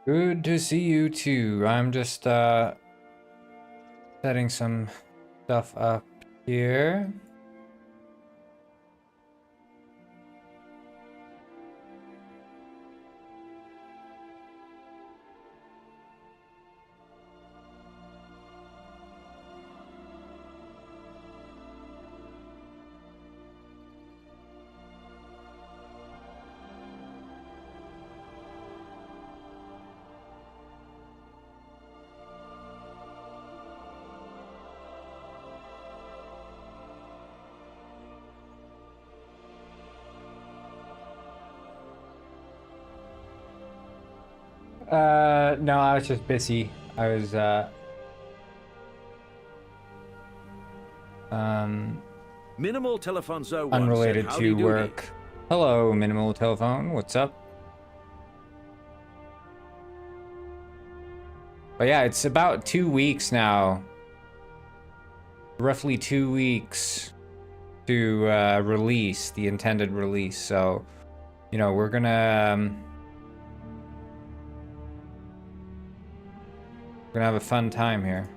Good to see you too. I'm just setting some stuff up here. No, I was just busy. I was Minimal Telephone 1 said, unrelated "Howdy to doody." work. Hello, Minimal Telephone. What's up? But yeah, it's about 2 weeks now. Roughly 2 weeks to release the intended release. So, you know, we're gonna have a fun time here.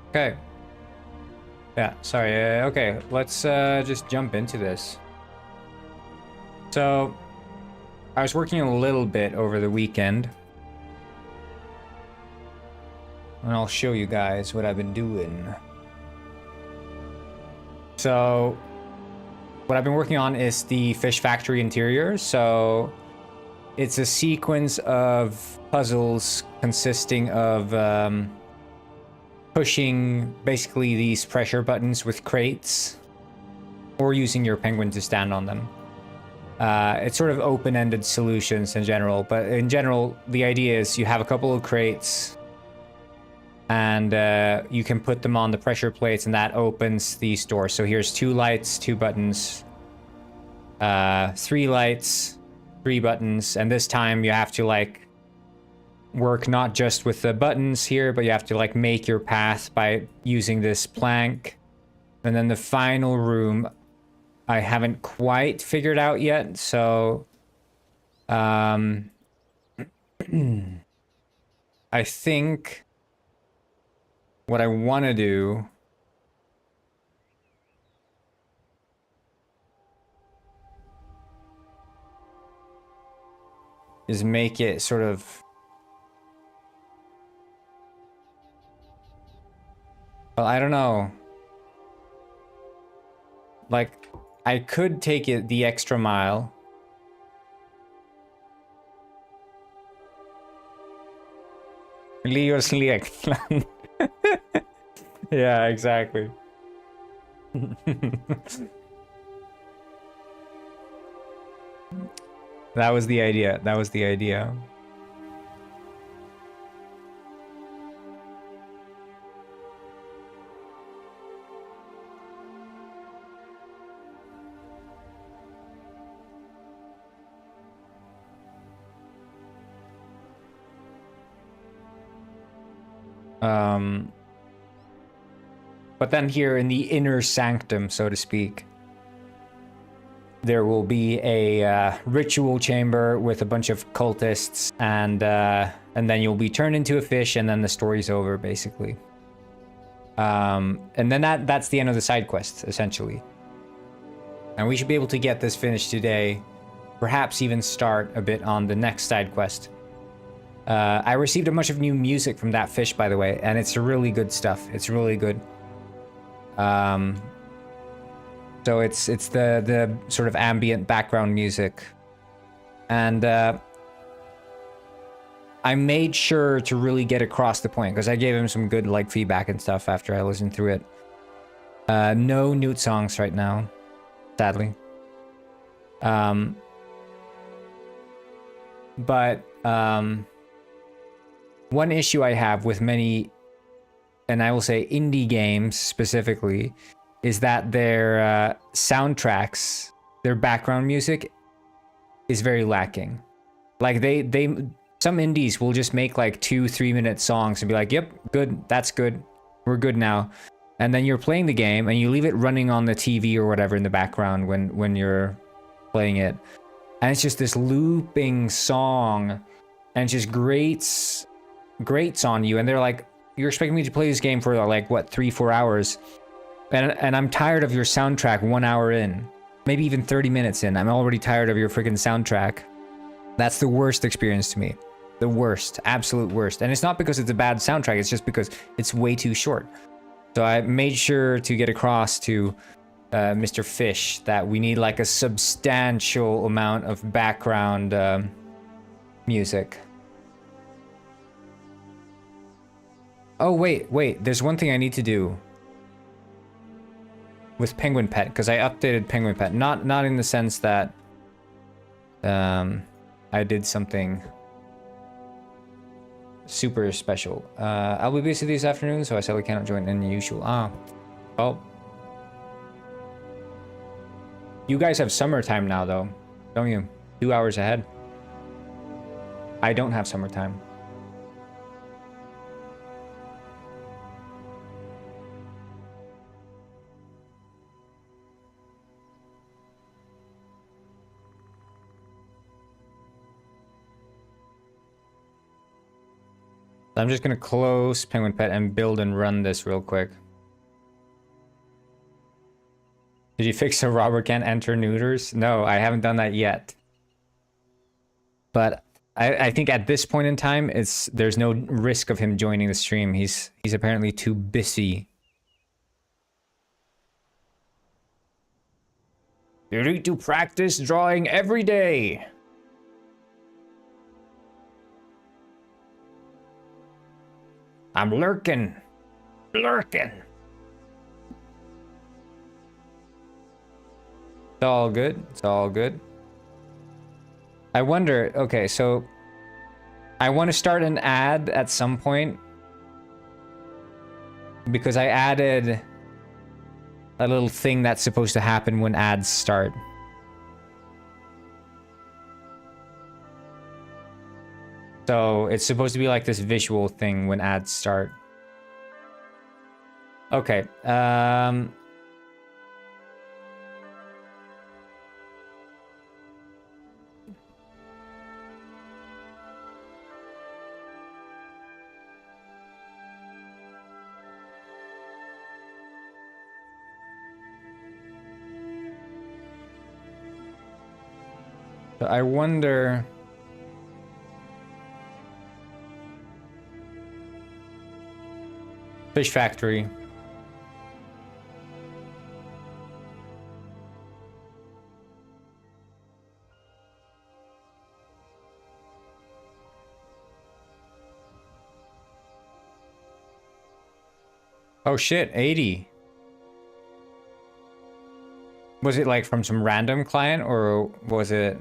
Okay. Yeah, sorry. Okay, let's just jump into this. So, I was working a little bit over the weekend. And I'll show you guys what I've been doing. So, what I've been working on is the fish factory interior. So, it's a sequence of puzzles consisting of pushing basically these pressure buttons with crates or using your penguin to stand on them. It's sort of open-ended solutions in general, but in general, the idea is you have a couple of crates and you can put them on the pressure plates and that opens these doors. So here's 2 lights, 2 buttons, 3 lights, 3 buttons, and this time you have to like work not just with the buttons here, but you have to like make your path by using this plank. And then the final room I haven't quite figured out yet, so I think what I want to do is make it sort of, well, I don't know. Like, I could take it the extra mile. Leo's lekland. Yeah, exactly. That was the idea. That was the idea. But then here in the inner sanctum, so to speak, there will be a ritual chamber with a bunch of cultists, and then you'll be turned into a fish, and then the story's over, basically. And then that's the end of the side quest, essentially. And we should be able to get this finished today, perhaps even start a bit on the next side quest. I received a bunch of new music from that fish, by the way, and it's really good stuff. It's really good. So it's the sort of ambient background music, and I made sure to really get across the point because I gave him some good like feedback and stuff after I listened through it. No nude songs right now, sadly. But one issue I have with many, and I will say indie games specifically, is that their soundtracks, their background music is very lacking. Like some indies will just make like 2-3 minute songs and be like, yep, good, that's good, we're good now. And then you're playing the game and you leave it running on the TV or whatever in the background when you're playing it. And it's just this looping song and it just grates on you. And they're like, you're expecting me to play this game for like, what, 3-4 hours? And I'm tired of your soundtrack 1 hour in. Maybe even 30 minutes in. I'm already tired of your freaking soundtrack. That's the worst experience to me. The worst. Absolute worst. And it's not because it's a bad soundtrack. It's just because it's way too short. So I made sure to get across to Mr. Fish that we need like a substantial amount of background music. Oh, wait. There's one thing I need to do with Penguin Pet, because I updated Penguin Pet. Not in the sense that I did something super special. I'll be busy this afternoon, so I sadly cannot join any usual. Well. You guys have summertime now, though, don't you? 2 hours ahead. I don't have summertime. I'm just gonna close Penguin Pet and build and run this real quick. Did you fix so Robert can't enter neuters? No, I haven't done that yet. But I think at this point in time, there's no risk of him joining the stream. He's apparently too busy. You need to practice drawing every day. I'm lurking. Lurking. It's all good. It's all good. I wonder, okay, so I want to start an ad at some point because I added a little thing that's supposed to happen when ads start. So it's supposed to be like this visual thing when ads start. Okay, so I wonder... Fish Factory. Oh shit, 80. Was it like from some random client or was it...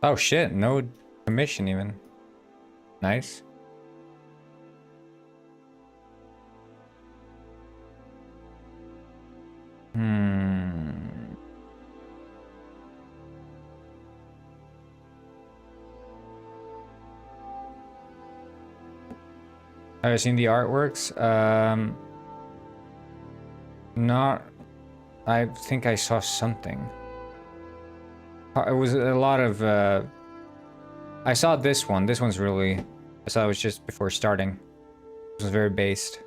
Oh shit, no commission even. Nice. Have you seen the artworks? Not... I think I saw something. It was a lot of... I saw this one. This one's really... I saw it was just before starting. It was very based.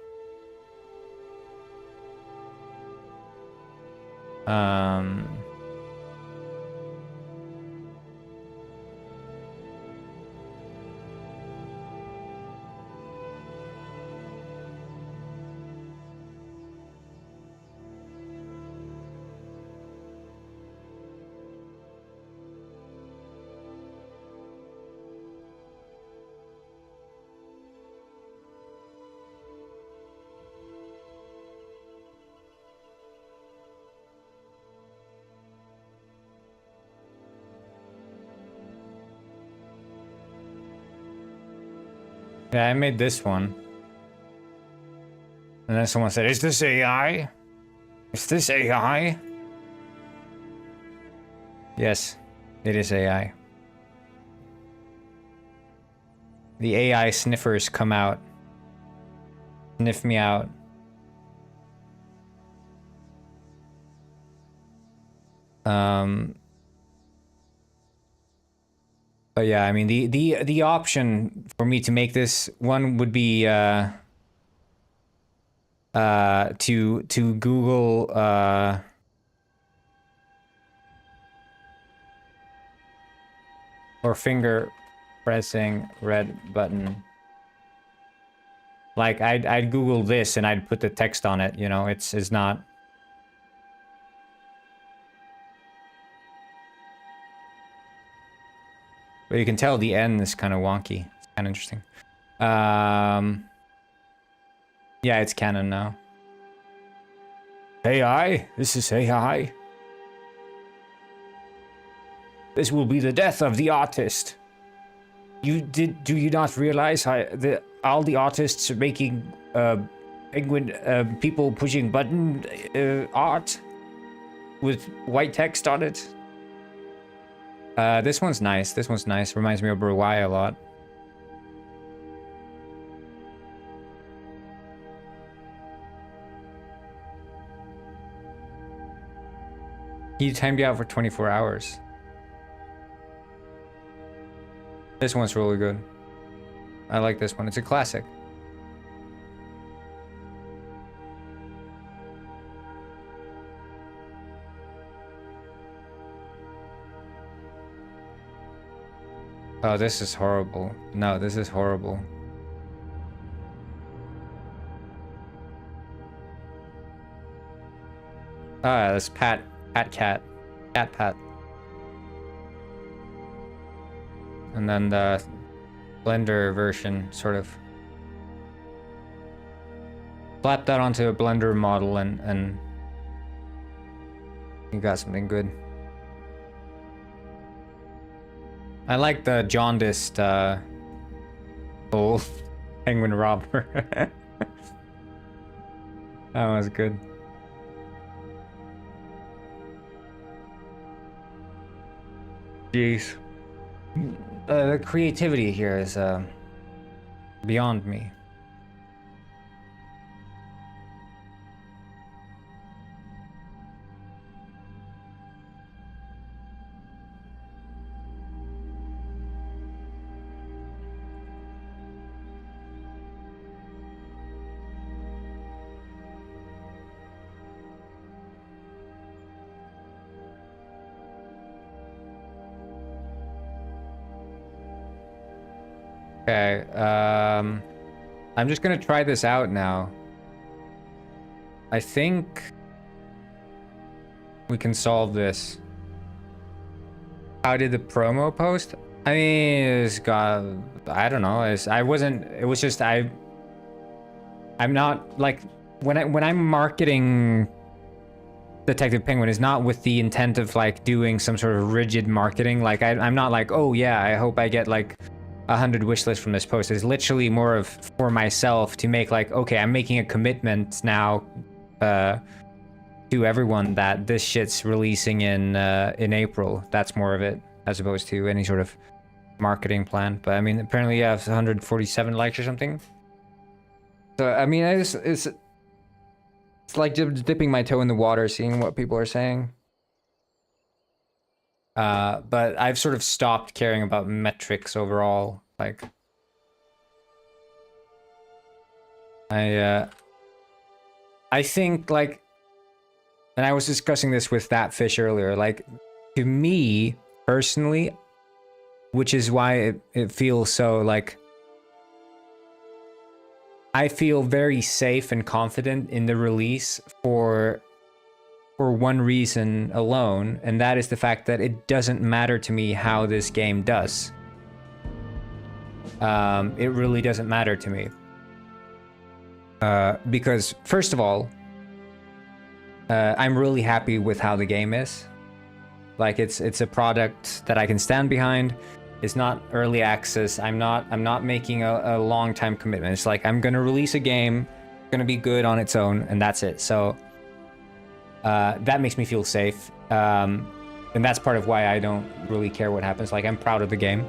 Yeah, I made this one. And then someone said, is this AI? Is this AI? Yes, it is AI. The AI sniffers come out. Sniff me out. But yeah, I mean the option for me to make this one would be to Google or finger pressing red button. Like I'd Google this and I'd put the text on it, you know, it's not. But you can tell the N is kind of wonky. It's kind of interesting. Yeah, it's canon now. AI, this is AI. This will be the death of the artist. Do you not realize how all the artists are making penguin people pushing button art with white text on it? This one's nice. This one's nice. Reminds me of Bruwai a lot. He timed you out for 24 hours. This one's really good. I like this one. It's a classic. Oh, this is horrible. No, this is horrible. Ah, that's Pat Cat. And then the Blender version sort of slapped that onto a Blender model and you got something good. I like the jaundiced old penguin robber. That was good. Jeez. The creativity here is beyond me. Okay, I'm just gonna try this out now. I think we can solve this. How did the promo post? I mean, it's got, I don't know. It was just, I'm not like, when I'm marketing Detective Penguin, is not with the intent of like doing some sort of rigid marketing. Like I'm not like, oh yeah, I hope I get like 100 wish lists from this post. Is literally more of for myself to make like, okay, I'm making a commitment now to everyone that this shit's releasing in April. That's more of it, as opposed to any sort of marketing plan. But I mean, apparently you have 147 likes or something. So I mean, it's like just dipping my toe in the water, seeing what people are saying. But I've sort of stopped caring about metrics overall. Like, I think like, and I was discussing this with that fish earlier, like, to me personally, which is why it feels so like, I feel very safe and confident in the release for one reason alone, and that is the fact that it doesn't matter to me how this game does. It really doesn't matter to me. Because, first of all, I'm really happy with how the game is. Like, it's a product that I can stand behind. It's not early access. I'm not making a long time commitment. It's like I'm gonna release a game, gonna be good on its own, and that's it. So that makes me feel safe. And that's part of why I don't really care what happens. Like, I'm proud of the game.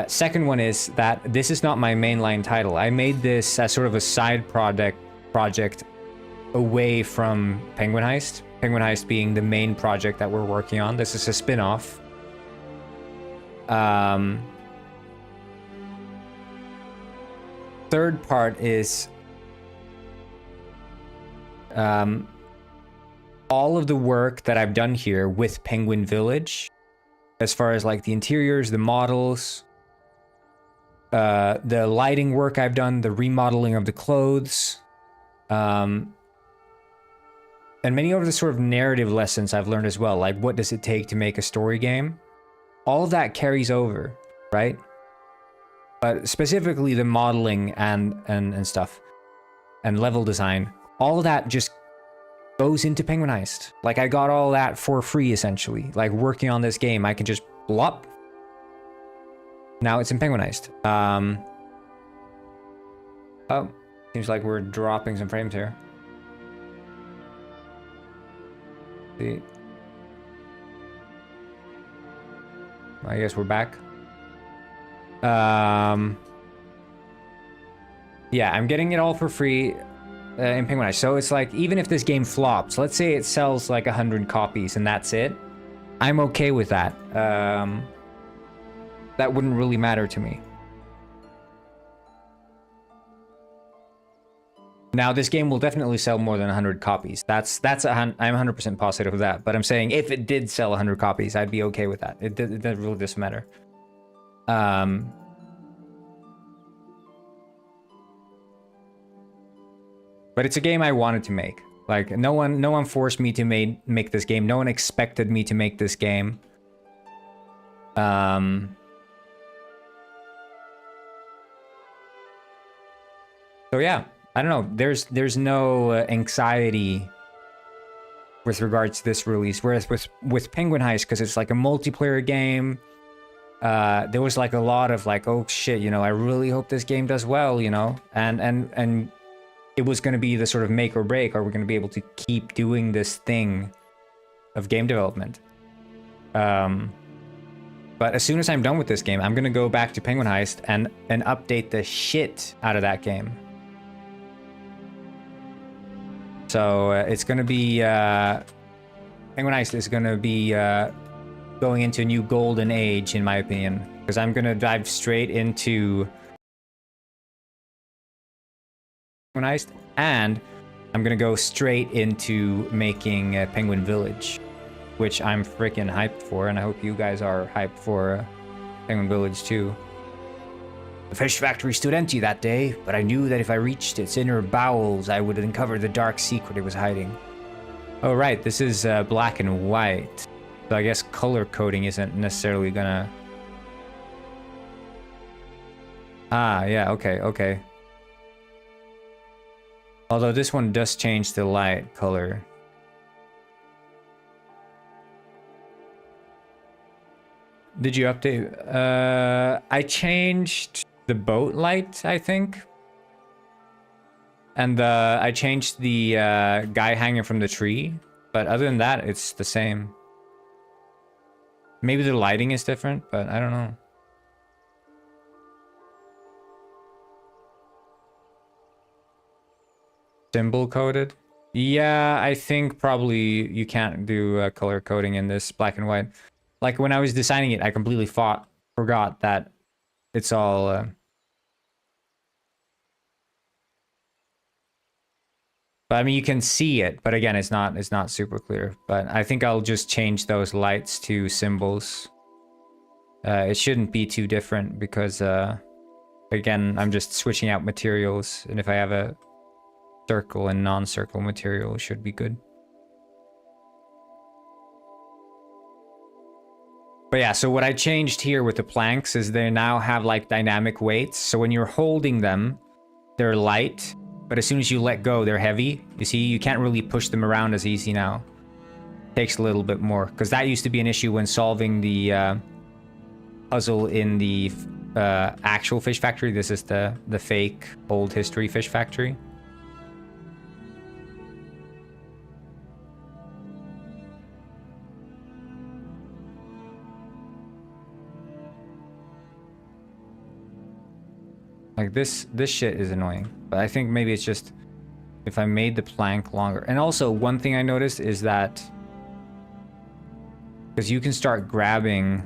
Second one is that this is not my mainline title. I made this as sort of a side project away from Penguin Heist. Penguin Heist being the main project that we're working on. This is a spin-off. Third part is all of the work that I've done here with Penguin Village, as far as like the interiors, the models, the lighting work I've done, the remodeling of the clothes, and many of the sort of narrative lessons I've learned as well, like what does it take to make a story game? All of that carries over, right? But specifically the modeling and stuff, and level design, all of that just goes into Penguin Heist. Like, I got all that for free, essentially. Like, working on this game, I can just blop. Now it's in Penguin Heist. Oh, seems like we're dropping some frames here. See. I guess we're back. Yeah, I'm getting it all for free in Penguin Heist. So it's like, even if this game flops, let's say it sells like 100 copies and that's it, I'm okay with that. That wouldn't really matter to me. Now, this game will definitely sell more than 100 copies. I'm 100% positive of that. But I'm saying if it did sell 100 copies, I'd be okay with that. It really doesn't matter. But it's a game I wanted to make. Like, no one forced me to make this game. No one expected me to make this game. So yeah, I don't know. There's no anxiety with regards to this release. Whereas with Penguin Heist, because it's like a multiplayer game, there was like a lot of like, oh shit, you know, I really hope this game does well, you know, and it was going to be the sort of make or break. Are we going to be able to keep doing this thing of game development? But as soon as I'm done with this game, I'm going to go back to Penguin Heist and update the shit out of that game. So it's going to be... Penguin Heist is going to be going into a new golden age, in my opinion. Because I'm going to dive straight into Penguin Heist, and I'm going to go straight into making Penguin Village, which I'm freaking hyped for, and I hope you guys are hyped for Penguin Village too. The fish factory stood empty that day, but I knew that if I reached its inner bowels, I would uncover the dark secret it was hiding. Oh right, this is black and white. So I guess color coding isn't necessarily gonna... Ah, yeah, okay. Although this one does change the light color. Did you update? I changed the boat light, I think. And I changed the guy hanging from the tree. But other than that, it's the same. Maybe the lighting is different, but I don't know. Symbol coded? Yeah, I think probably you can't do color coding in this black and white. Like, when I was designing it, I completely forgot that it's all... But I mean, you can see it, but again, it's not super clear. But I think I'll just change those lights to symbols. It shouldn't be too different because, again, I'm just switching out materials. And if I have a circle and non-circle material, it should be good. But yeah, so what I changed here with the planks is they now have like dynamic weights. So when you're holding them, they're light. But as soon as you let go, they're heavy. You see, you can't really push them around as easy now. Takes a little bit more. Because that used to be an issue when solving the puzzle in the actual fish factory. This is the fake old history fish factory. Like this shit is annoying, but I think maybe it's just if I made the plank longer. And also one thing I noticed is that because you can start grabbing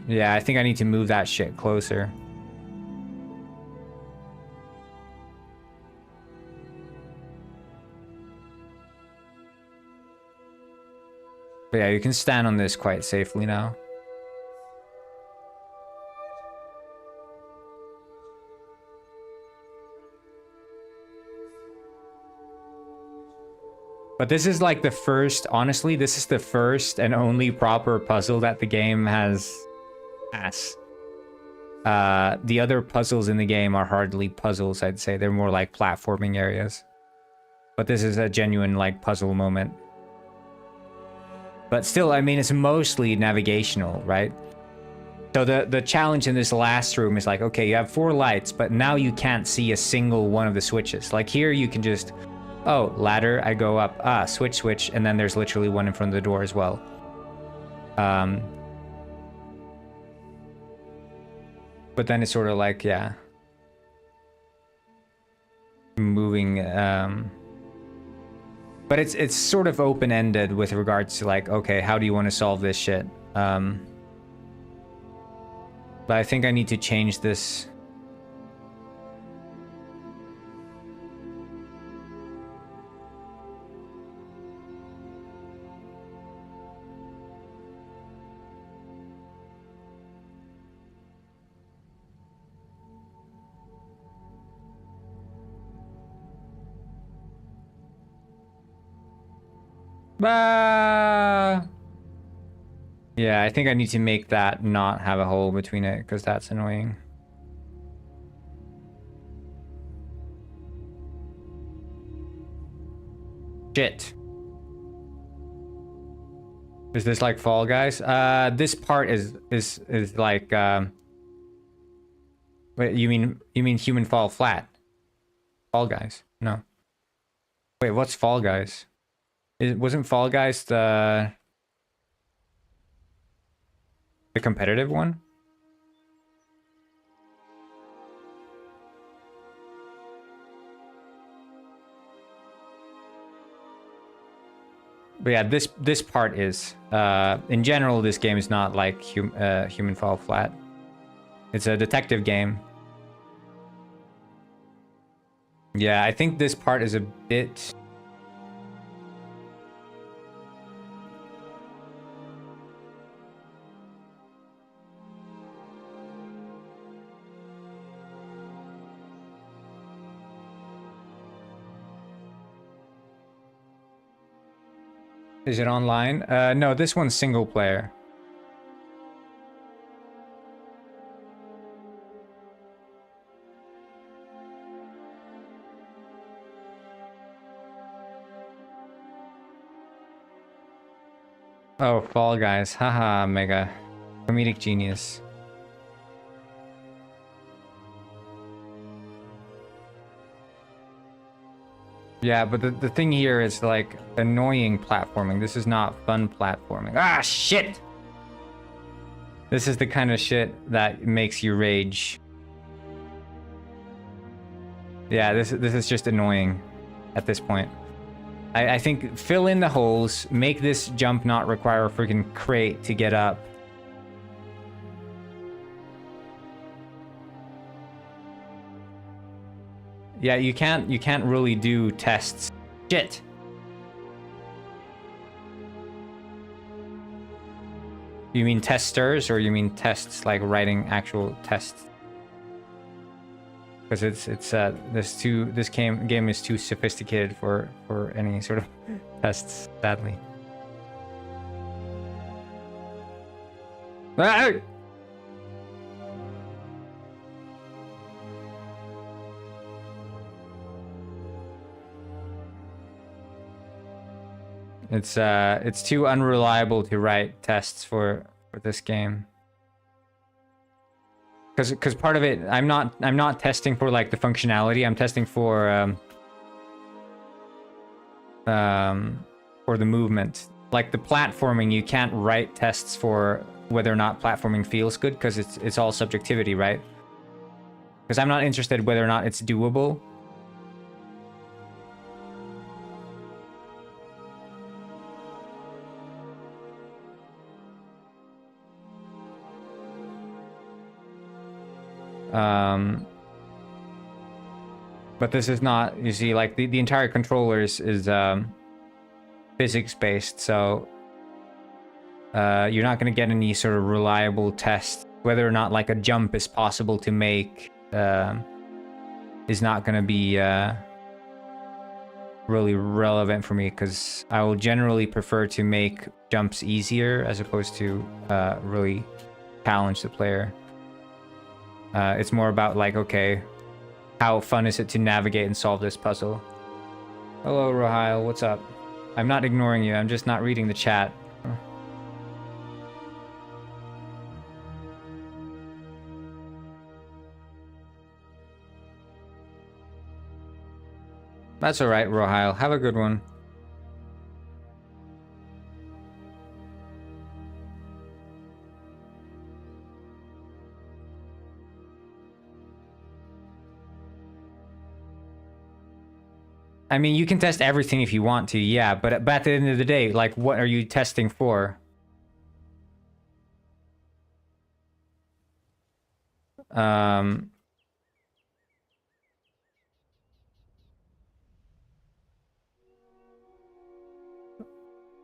yeah, I think I need to move that shit closer. But yeah, you can stand on this quite safely now. But this is like the first, honestly, this is the first and only proper puzzle that the game has. The other puzzles in the game are hardly puzzles, I'd say. They're more like platforming areas. But this is a genuine like puzzle moment. But still, I mean, it's mostly navigational, right? So the challenge in this last room is like, okay, you have 4 lights, but now you can't see a single one of the switches. Like here, you can just, oh, ladder, I go up, switch, and then there's literally one in front of the door as well. But then it's sort of like, yeah, moving, but it's sort of open-ended with regards to like, okay, how do you want to solve this shit? But I think I need to change this. Yeah, I think I need to make that not have a hole between it, because that's annoying. Shit. Is this like Fall Guys? This part is like wait, you mean Human Fall Flat? Fall Guys? No. Wait, what's Fall Guys? Wasn't Fall Guys the competitive one? But yeah, this part is in general, this game is not like Human Fall Flat. It's a detective game. Yeah, I think this part is a bit. Is it online? No, this one's single player. Oh, Fall Guys. Haha, mega. Comedic genius. Yeah, but the thing here is like annoying platforming. This is not fun platforming. Ah, shit! This is the kind of shit that makes you rage. Yeah, this is just annoying at this point. I think fill in the holes, make this jump not require a freaking crate to get up. Yeah, you can't really do tests. Shit. You mean testers, or you mean tests like writing actual tests? Because this game is too sophisticated for any sort of tests, sadly. Ah! It's too unreliable to write tests for this game. Because part of it, I'm not testing for like the functionality. I'm testing for the movement. Like the platforming, you can't write tests for whether or not platforming feels good because it's all subjectivity, right? Because I'm not interested whether or not it's doable. But this is not, you see, like the entire controller is physics based, so you're not going to get any sort of reliable test. Whether or not like a jump is possible to make is not going to be really relevant for me, because I will generally prefer to make jumps easier as opposed to really challenge the player. It's more about like, okay, how fun is it to navigate and solve this puzzle? Hello, Rohail, what's up? I'm not ignoring you, I'm just not reading the chat. That's alright, Rohail. Have a good one. I mean, you can test everything if you want to, yeah, but at the end of the day, like, what are you testing for?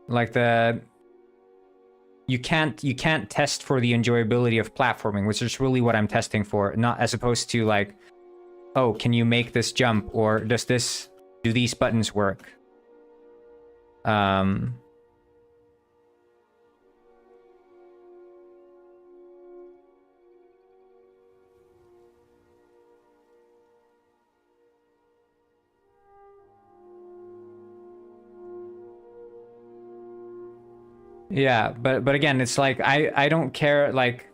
Like you can't test for the enjoyability of platforming, which is really what I'm testing for, not as opposed to like, oh, can you make this jump, or do these buttons work? Yeah, but again, it's like I don't care, like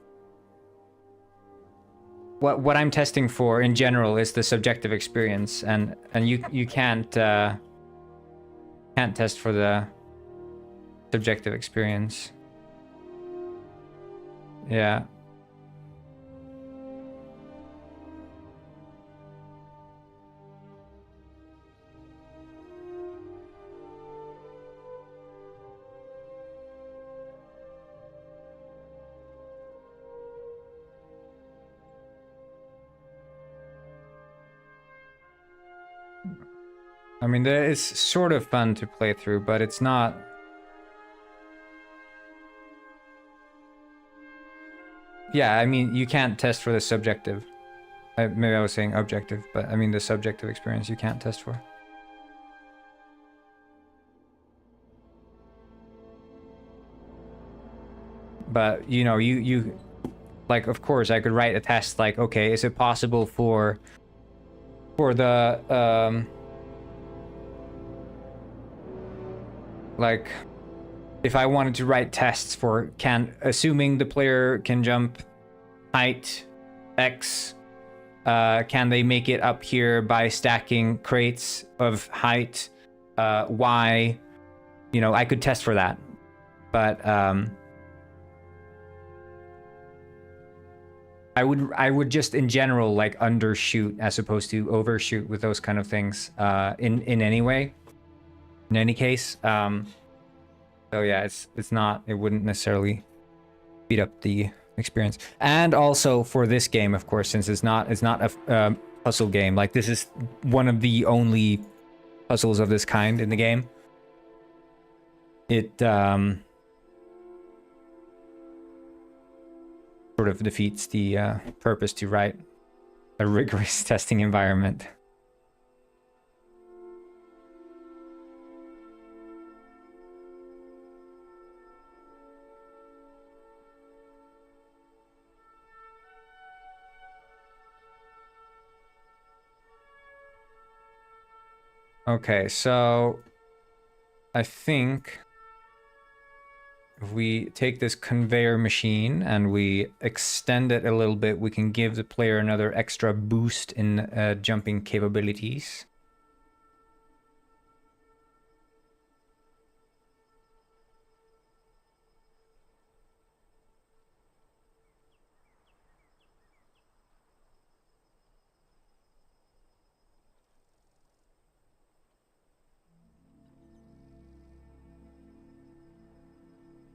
what I'm testing for in general is the subjective experience, and you can't test for the subjective experience. Yeah. I mean, it's sort of fun to play through, but it's not. Yeah, I mean, you can't test for the subjective. Maybe I was saying objective, but I mean the subjective experience you can't test for. But, you know, you like, of course, I could write a test like, okay, is it possible for the, like, if I wanted to write tests for assuming the player can jump height X, can they make it up here by stacking crates of height Y? You know, I could test for that, but I would just in general like undershoot as opposed to overshoot with those kind of things in any way, in any case. So yeah, it wouldn't necessarily speed up the experience. And also for this game, of course, since it's not a puzzle game, like this is one of the only puzzles of this kind in the game. It sort of defeats the purpose to write a rigorous testing environment. Okay, so I think if we take this conveyor machine and we extend it a little bit, we can give the player another extra boost in jumping capabilities.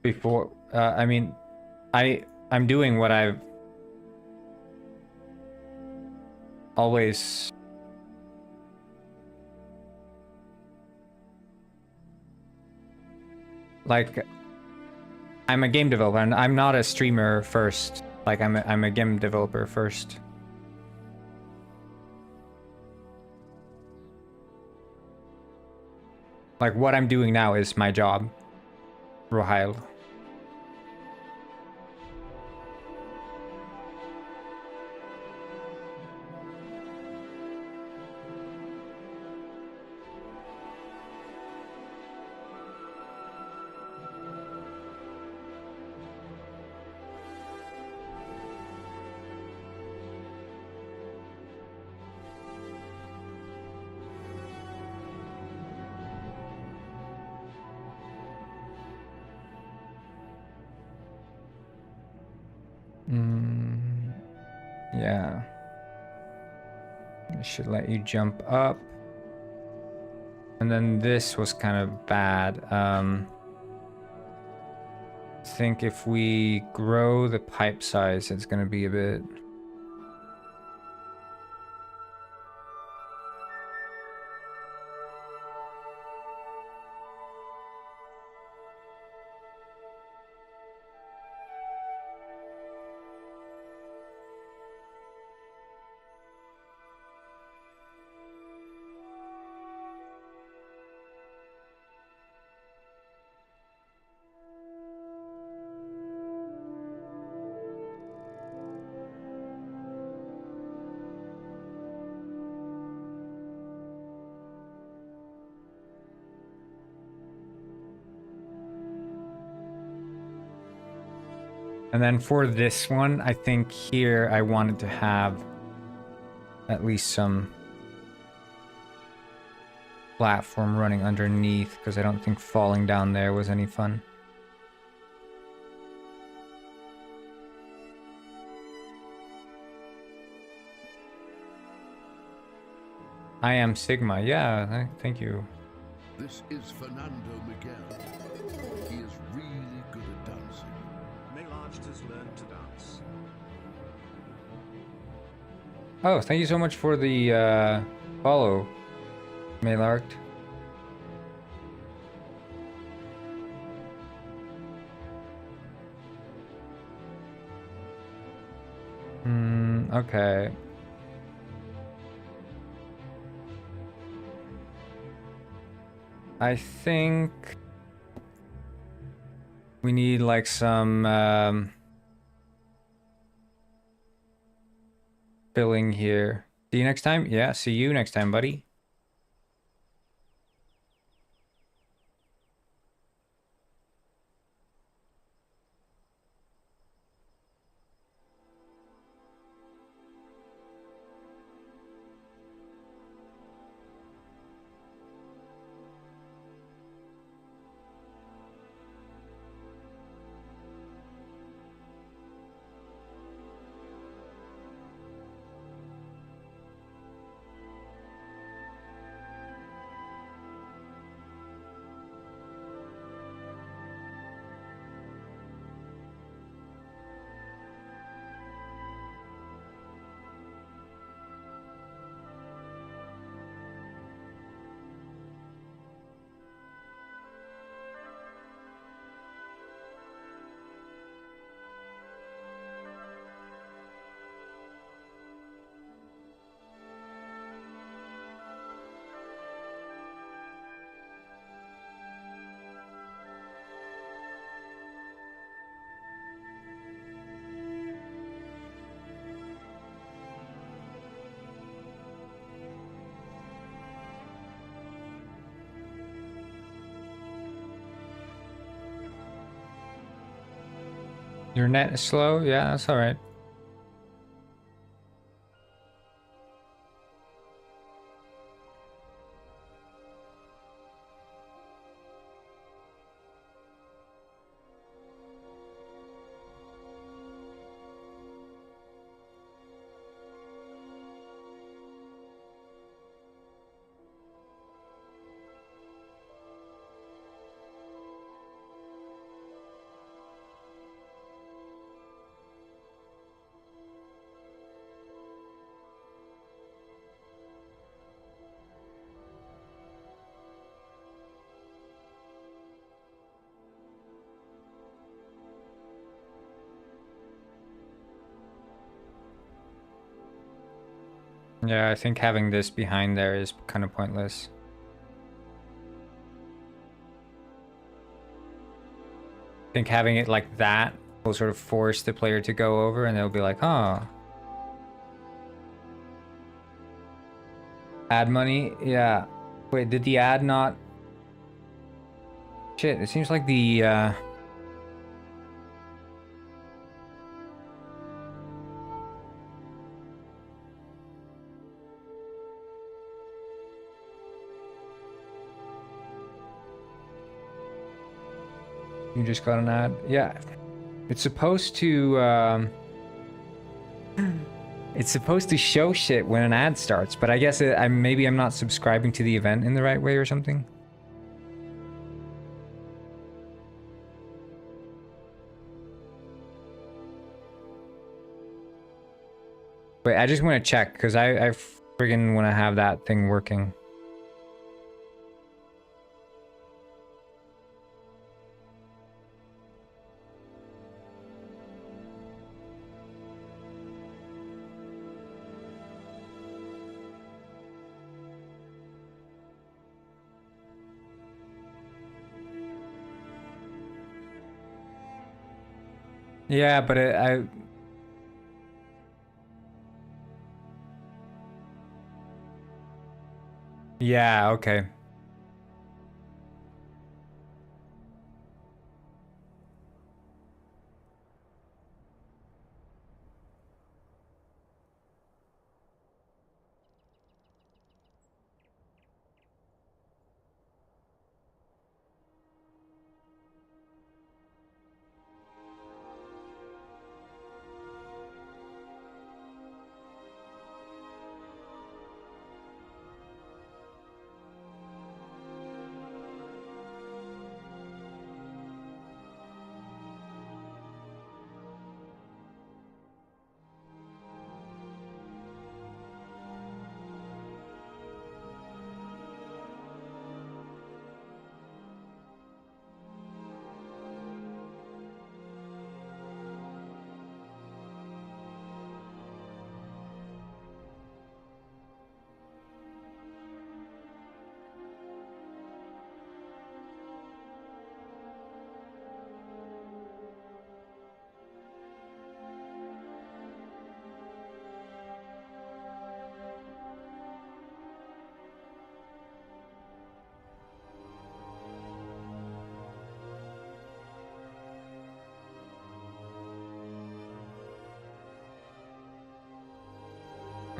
Before, I mean, I'm doing what I've always like. I'm a game developer, and I'm not a streamer first. Like I'm a game developer first. Like what I'm doing now is my job, Rohail. Yeah. I should let you jump up. And then this was kind of bad. I think if we grow the pipe size, it's going to be a bit... And then for this one, I think here I wanted to have at least some platform running underneath, because I don't think falling down there was any fun. I am Sigma. Yeah, thank you. This is Fernando Miguel. He is really good at dancing. Maillard has learned to dance. Oh, thank you so much for the follow, Maillard. Okay. I think we need like some filling here. See you next time? Yeah, see you next time, buddy. Your net is slow? Yeah, that's alright. Yeah, I think having this behind there is kind of pointless. I think having it like that will sort of force the player to go over and they'll be like, oh. Ad money? Yeah. Wait, did the ad not... Shit, it seems like the... You just got an ad? Yeah. It's supposed to, It's supposed to show shit when an ad starts, but I guess maybe I'm not subscribing to the event in the right way or something. Wait, I just want to check, because I friggin' want to have that thing working. Yeah, but Yeah, okay.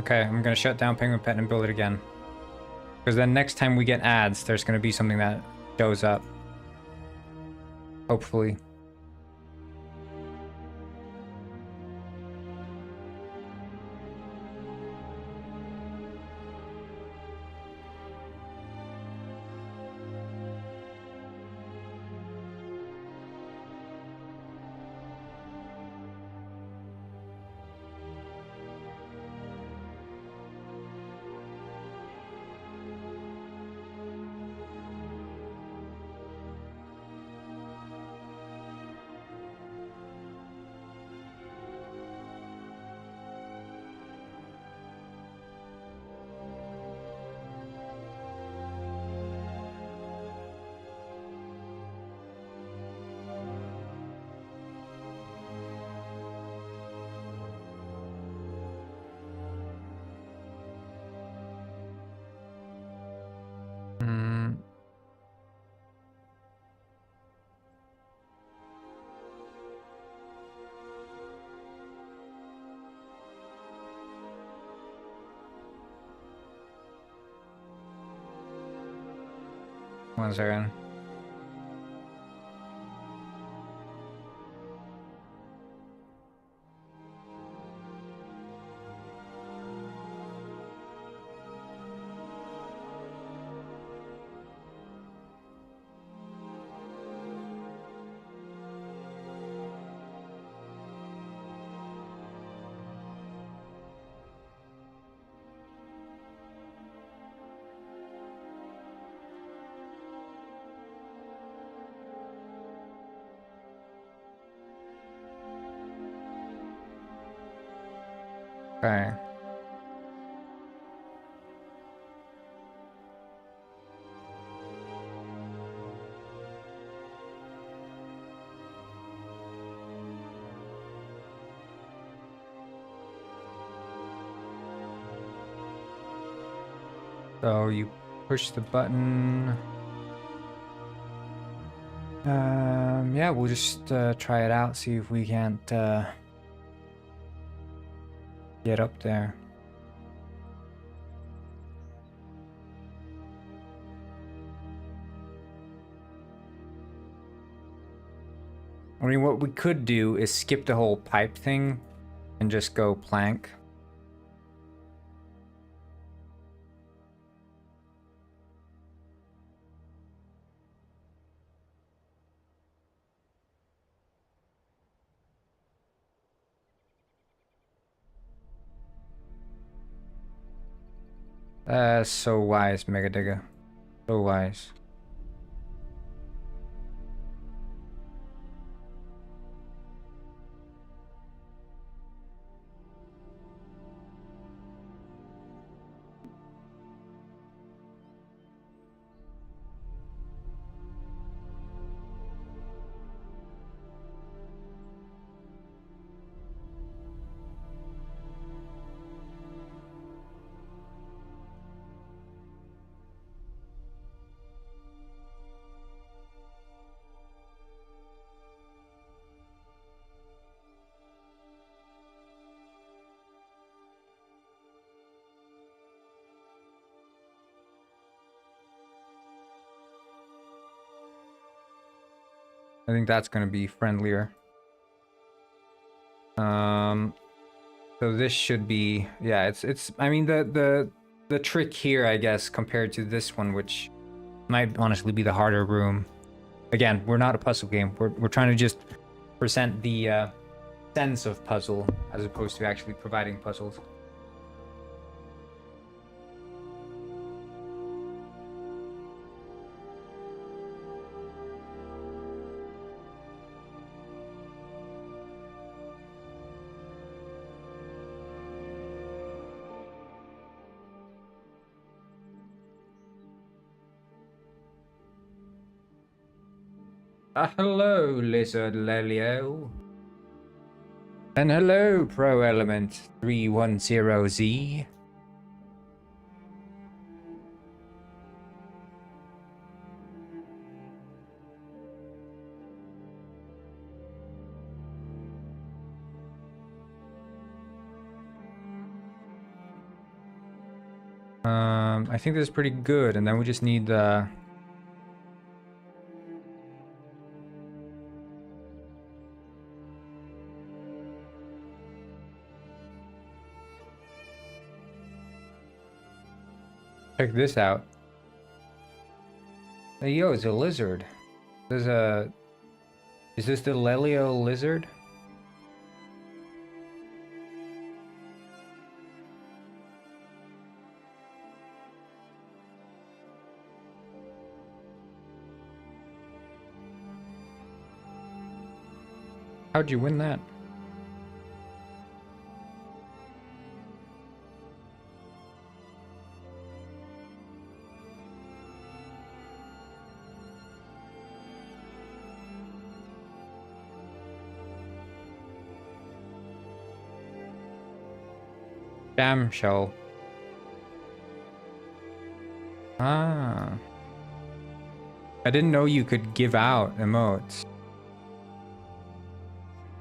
Okay, I'm gonna shut down Penguin Pet and build it again. Because then next time we get ads, there's gonna be something that shows up. Hopefully. 1 second. Okay. So you push the button. Yeah, we'll just try it out, see if we can't get up there. I mean, what we could do is skip the whole pipe thing and just go plank. So wise, Mega Digger. So wise. I think that's gonna be friendlier. So this should be, yeah, it's I mean the trick here, I guess, compared to this one, which might honestly be the harder room. Again, we're not a puzzle game. We're trying to just present the sense of puzzle as opposed to actually providing puzzles. Hello, Lizard Lelio. And hello, Pro Element 310Z. I think this is pretty good, and then we just need check this out. Hey, yo, it's a lizard. Is this the Lelio lizard? How'd you win that? Jam shell. Ah. I didn't know you could give out emotes.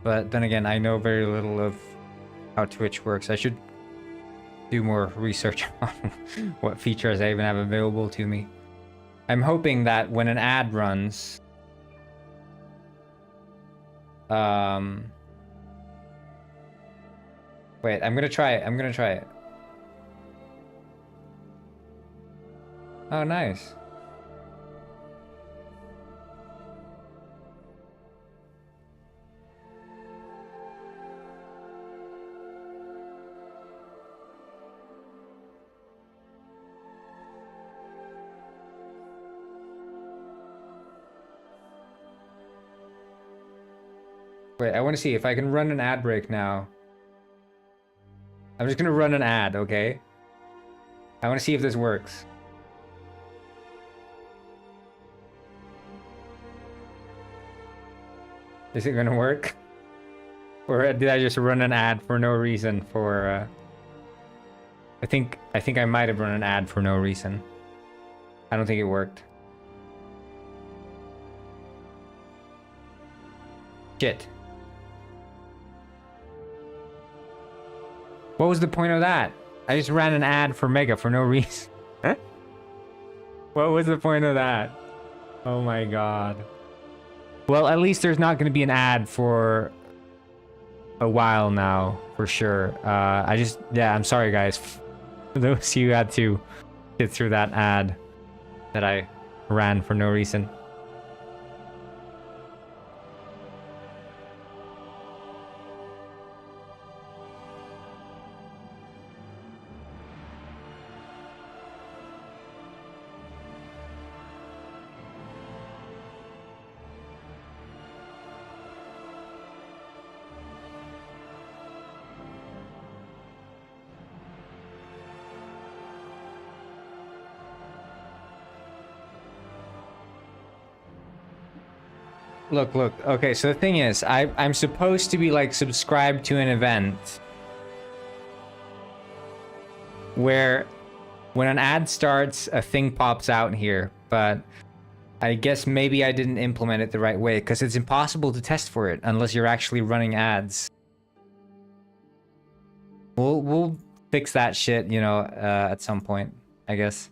But then again, I know very little of how Twitch works. I should do more research on what features I even have available to me. I'm hoping that when an ad runs, wait, I'm gonna try it. I'm gonna try it. Oh, nice. Wait, I want to see if I can run an ad break now. I'm just gonna run an ad, okay? I want to see if this works. Is it gonna work? Or did I just run an ad for no reason for, I think I might have run an ad for no reason. I don't think it worked. Shit. What was the point of that? I just ran an ad for Mega for no reason. What was the point of that? Oh my god. Well, at least there's not going to be an ad for a while now, for sure. Yeah, I'm sorry guys. For those of you who had to get through that ad that I ran for no reason. Look. Okay, so the thing is, I'm supposed to be like subscribed to an event where when an ad starts, a thing pops out here, but I guess maybe I didn't implement it the right way because it's impossible to test for it unless you're actually running ads. We'll fix that shit, you know, at some point, I guess.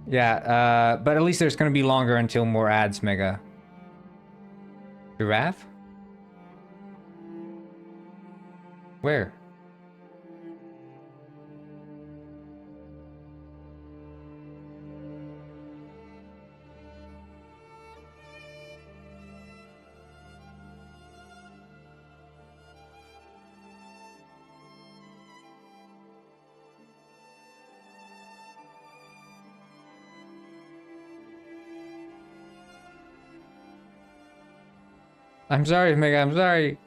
Yeah, but at least there's gonna be longer until more ads, Mega. Giraffe? Where? I'm sorry, Mega, I'm sorry.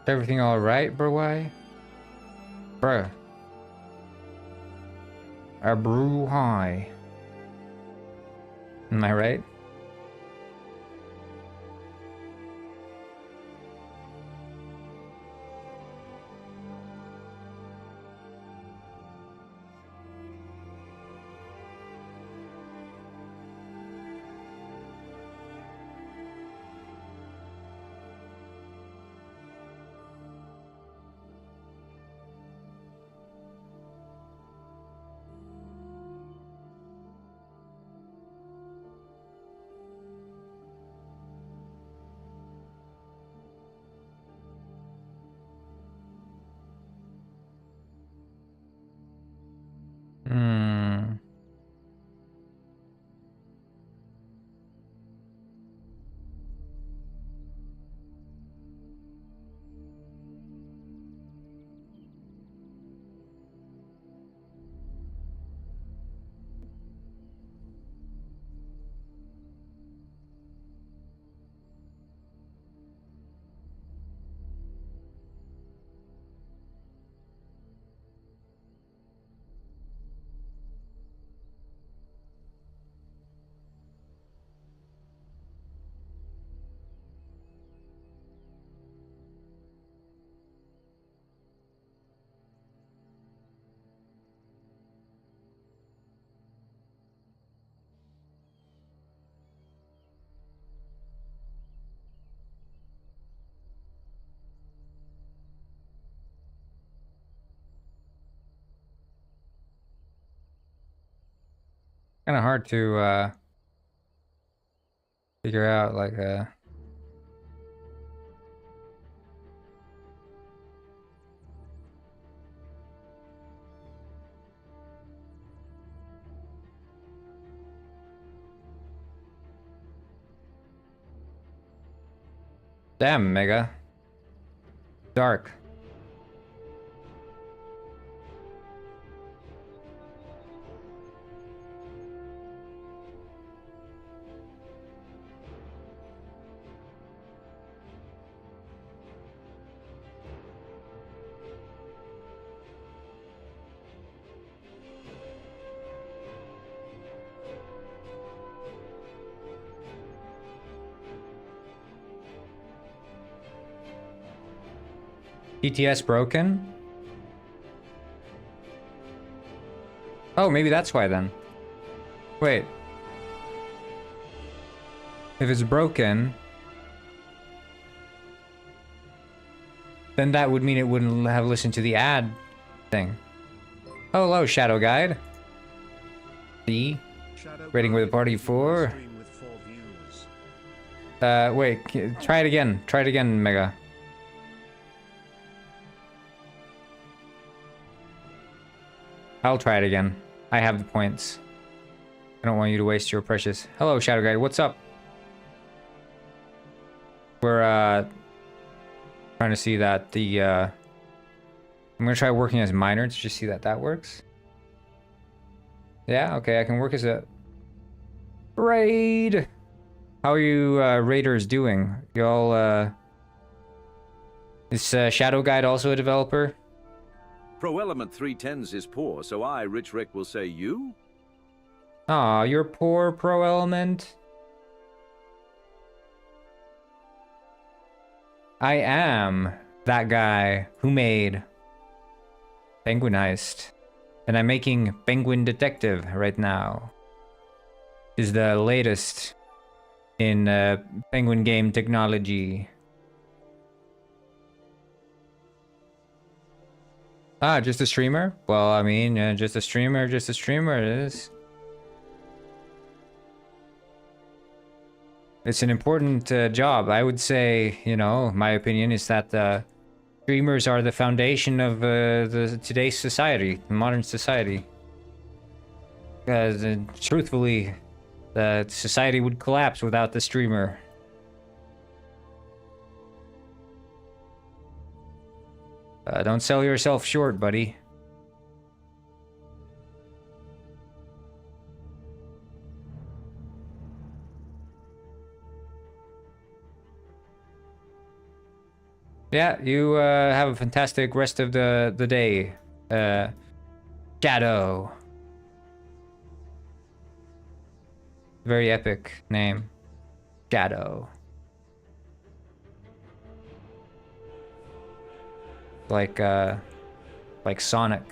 Everything alright, bro? Why? Bruh. A brew high. Am I right? Kind of hard to figure out, like, damn, Mega. Dark. TTS broken? Oh, maybe that's why then. Wait. If it's broken, then that would mean it wouldn't have listened to the ad thing. Oh, hello, Shadow Guide. B. Shadow Rating with a Guide, party you for... stream with 4 views. Wait, try it again. Try it again, Mega. I'll try it again. I have the points. I don't want you to waste your precious... Hello, Shadow Guide. What's up? We're, trying to see that the, I'm gonna try working as miner to just see that that works. Yeah, okay, I can work as a... Raid! How are you, raiders doing? Y'all, Is, Shadow Guide also a developer? Pro Element 310s is poor, so I, Rich Rick, will say you? Aw, you're poor, Pro Element. I am that guy who made Penguin Heist. And I'm making Penguin Detective right now. Is the latest in Penguin game technology. Ah, just a streamer? Well, I mean, just a streamer it is. It's an important job. I would say, you know, my opinion is that streamers are the foundation of today's society, modern society. Because truthfully, the society would collapse without the streamer. Don't sell yourself short, buddy. Yeah, you have a fantastic rest of the day, Shadow. Very epic name, Shadow. Like Sonic.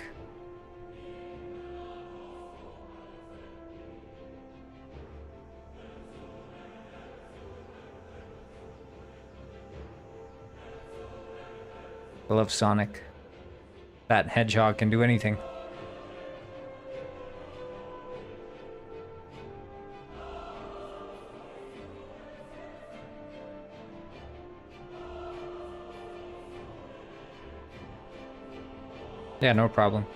I love Sonic. That hedgehog can do anything. Yeah, no problem.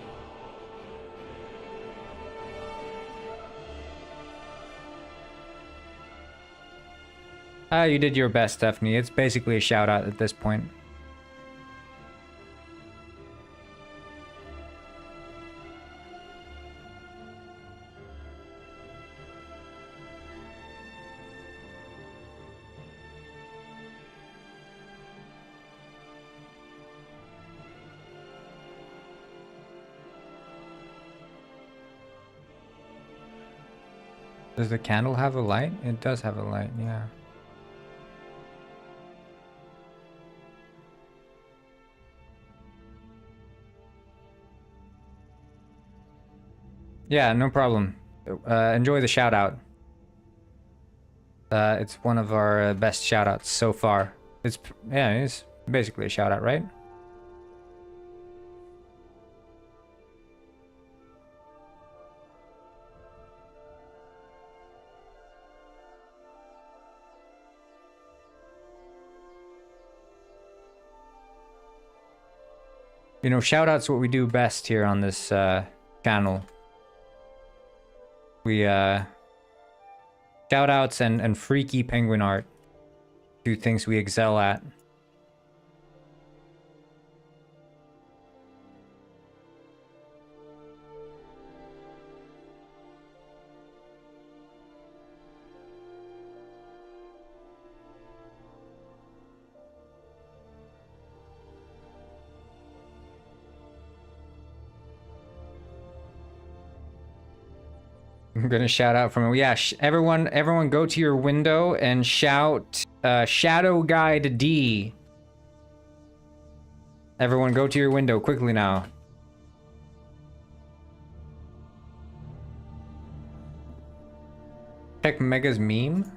You did your best, Stephanie. It's basically a shout out at this point. Does the candle have a light? It does have a light, yeah. Yeah, no problem. Enjoy the shout out. It's one of our best shout outs so far. It's basically a shout out, right? You know, shout out's what we do best here on this channel. We shout outs and freaky penguin art. Two things we excel at. I'm gonna shout out from yeah. Everyone, go to your window and shout Shadow Guide D. Everyone, go to your window quickly now. Check Mega's meme.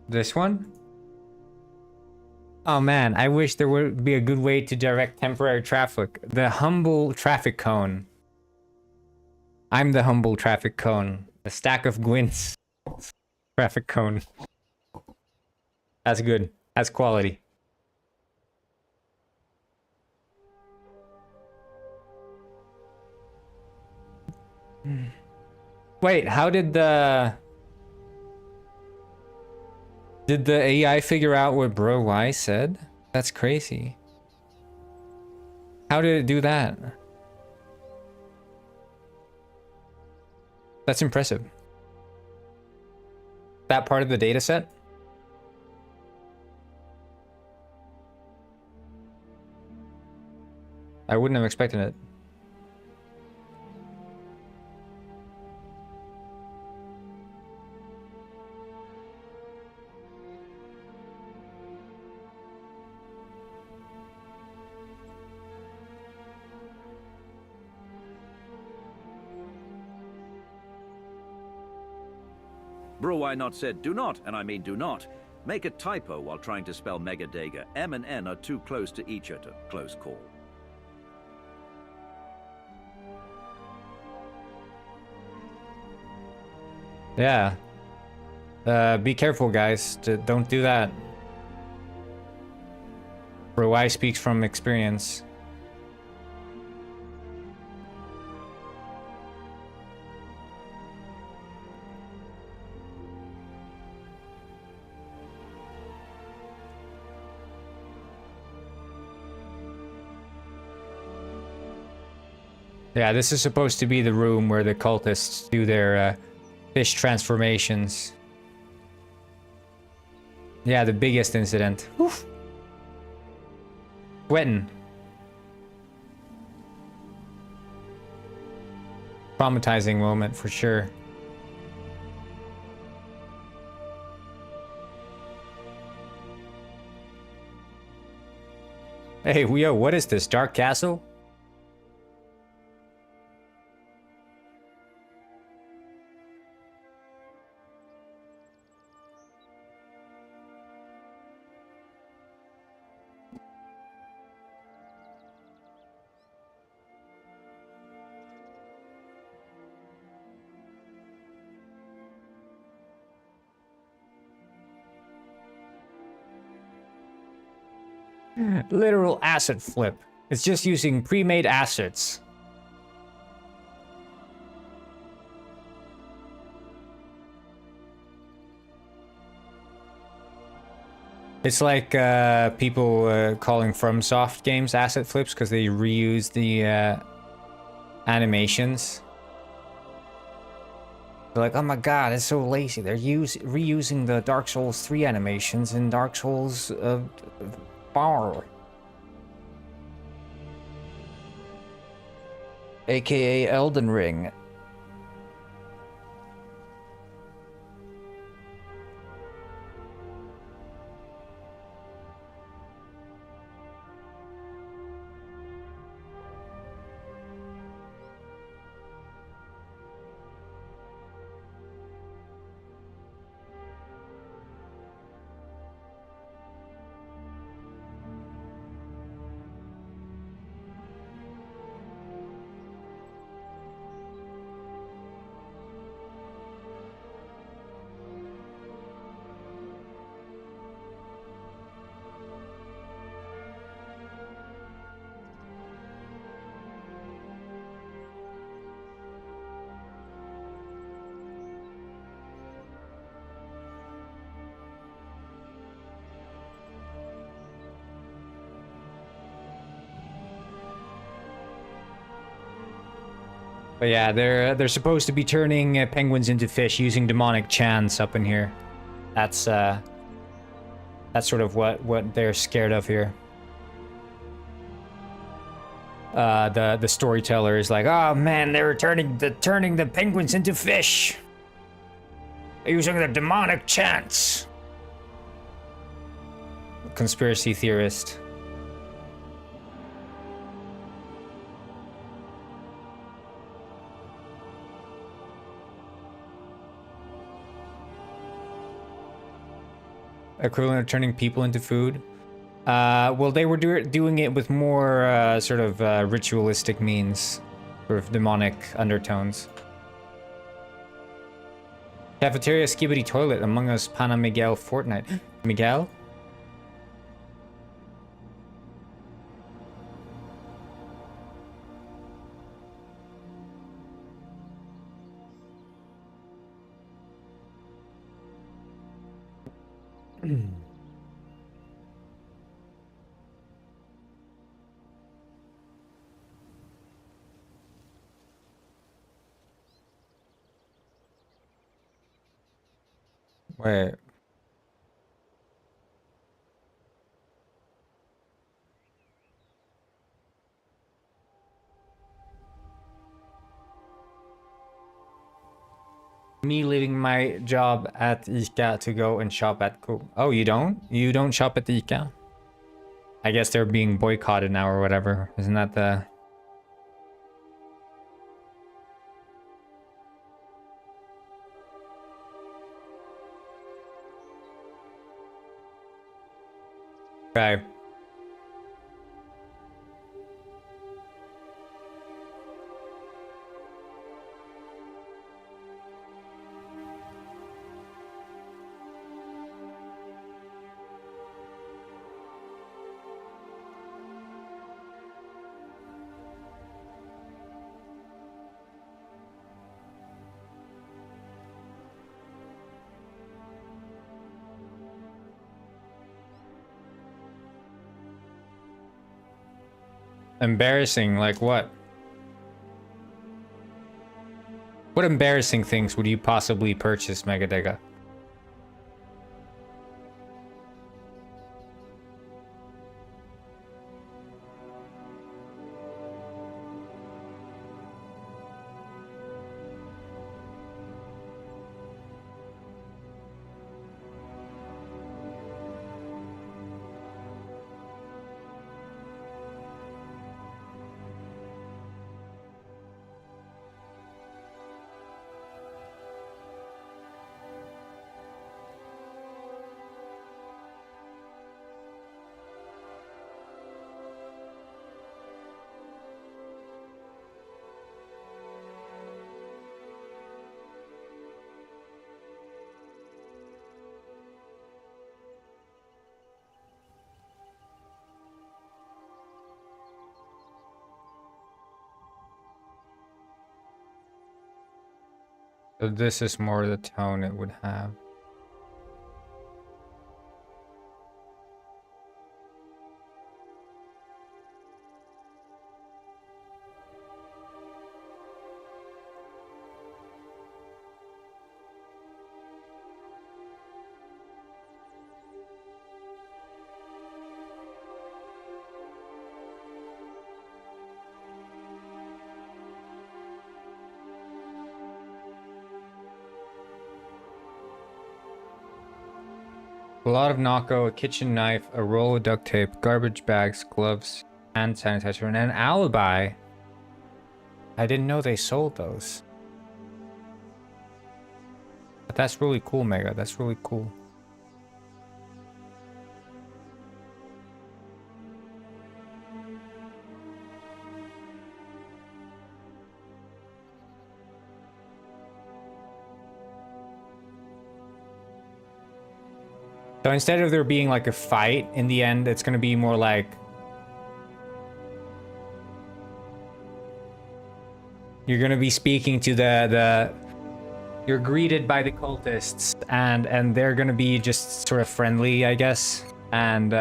This one. Oh man, I wish there would be a good way to direct temporary traffic. The humble traffic cone. I'm the humble traffic cone. The stack of Gwyn's traffic cone. That's good. That's quality. Wait, how did the AI figure out what Bro Y said? That's crazy. How did it do that? That's impressive. That part of the data set? I wouldn't have expected it. Bro, why not said do not, and I mean do not, make a typo while trying to spell Megadega. M and N are too close to each other. Close call. Yeah. Be careful, guys. Don't do that. Bro Y speaks from experience. Yeah, this is supposed to be the room where the cultists do their fish transformations. Yeah, the biggest incident. Oof. Sweating. Traumatizing moment for sure. Hey, yo, what is this? Dark Castle? Literal asset flip. It's just using pre-made assets. It's like people calling FromSoft games asset flips because they reuse the animations. They're like, oh my god, it's so lazy. They're reusing the Dark Souls 3 animations in Dark Souls 4. AKA Elden Ring. But yeah, they're supposed to be turning penguins into fish using demonic chants up in here. That's sort of what they're scared of here. The storyteller is like, oh man, they're turning the penguins into fish using the demonic chants. Conspiracy theorist. Equivalent of turning people into food. Well, they were doing it with more sort of ritualistic means, sort of demonic undertones. Cafeteria, skibidi toilet, Among Us, Pana Miguel, Fortnite. Miguel? Wait. Me leaving my job at ICA to go and shop at Coop. Oh, you don't? You don't shop at the ICA? I guess they're being boycotted now or whatever. Isn't that the... Okay. Embarrassing, like what? What embarrassing things would you possibly purchase, Megadega? So this is more the tone it would have. A lot of Nako, a kitchen knife, a roll of duct tape, garbage bags, gloves, hand sanitizer, and an alibi. I didn't know they sold those. But that's really cool, Mega. That's really cool. So instead of there being like a fight in the end, it's going to be more like you're going to be speaking to you're greeted by the cultists and they're going to be just sort of friendly, I guess. And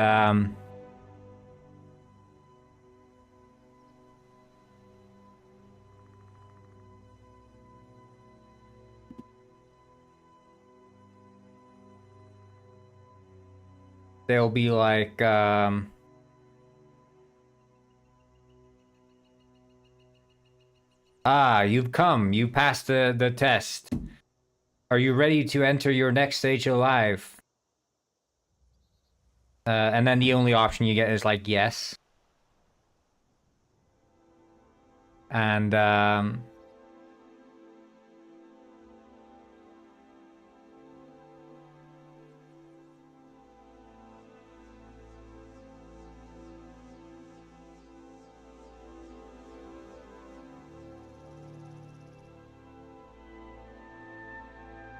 they'll be like, ah, you've come. You passed the test. Are you ready to enter your next stage of life? And then the only option you get is like, yes. And,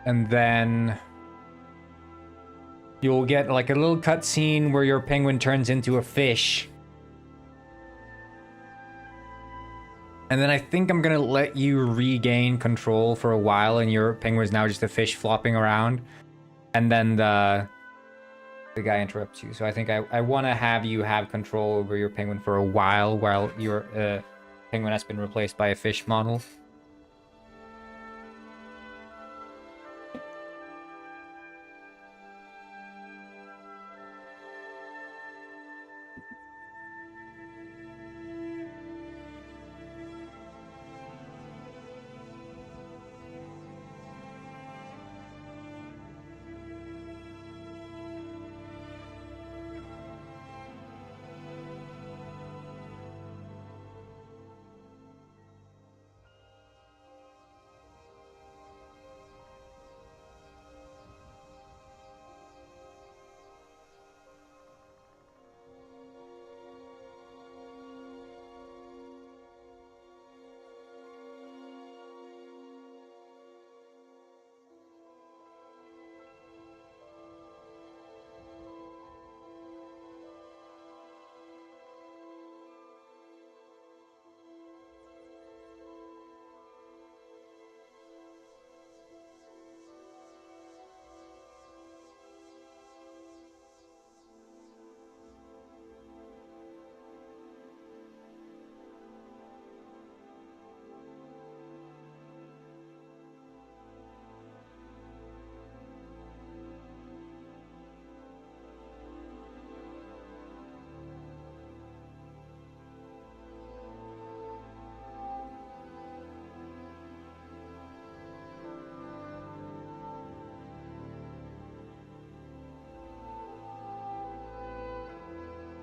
and then you'll get like a little cutscene where your penguin turns into a fish. And then I think I'm gonna let you regain control for a while, and your penguin's now just a fish flopping around. And then the guy interrupts you. So I think I want to have you have control over your penguin for a while your penguin has been replaced by a fish model.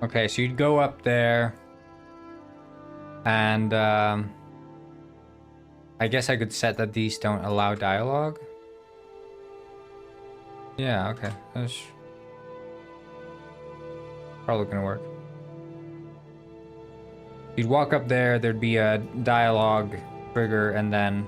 Okay, so you'd go up there, and I guess I could set that these don't allow dialogue. Yeah, okay, that's probably gonna work. You'd walk up there, there'd be a dialogue trigger, and then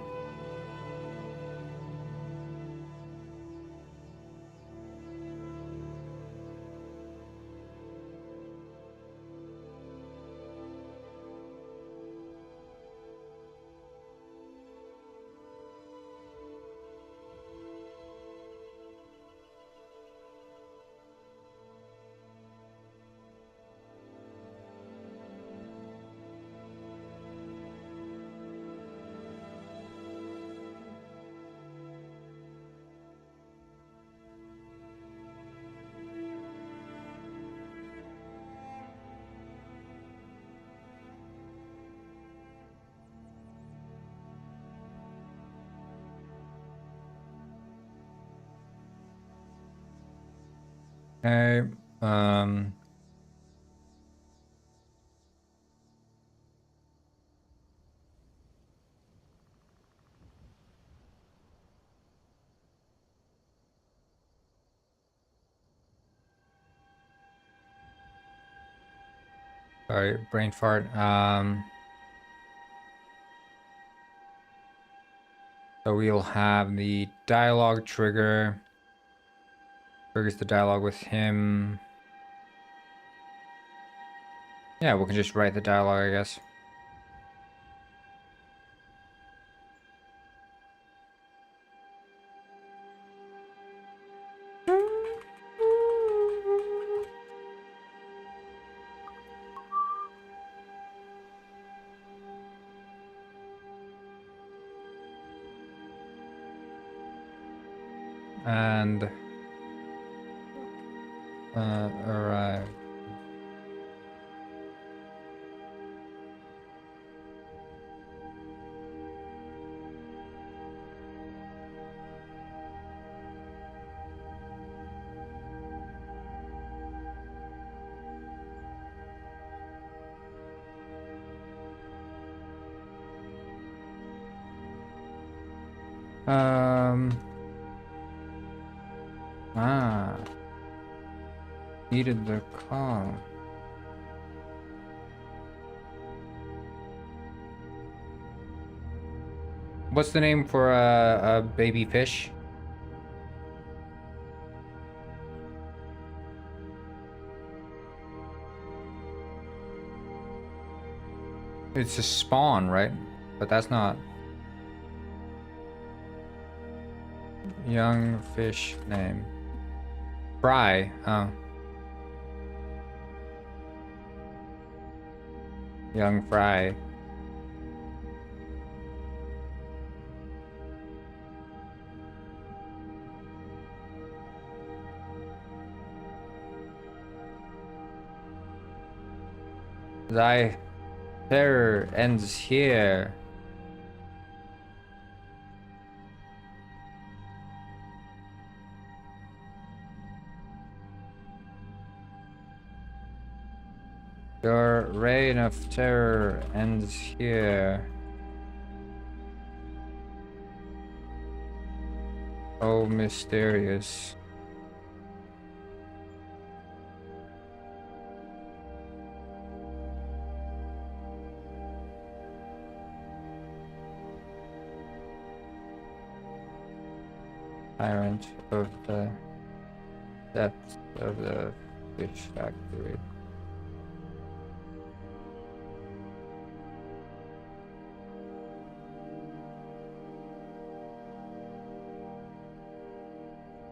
okay, sorry, brain fart. So we'll have the dialogue trigger. Triggers the dialogue with him. Yeah, we can just write the dialogue, I guess. And Arrive. Ah, needed the call. What's the name for a baby fish? It's a spawn, right? But that's not. Young fish name. Fry. Oh. Young Fry. Thy terror ends here. Your reign of terror ends here. Oh, mysterious. Tyrant of the depths of the fish factory.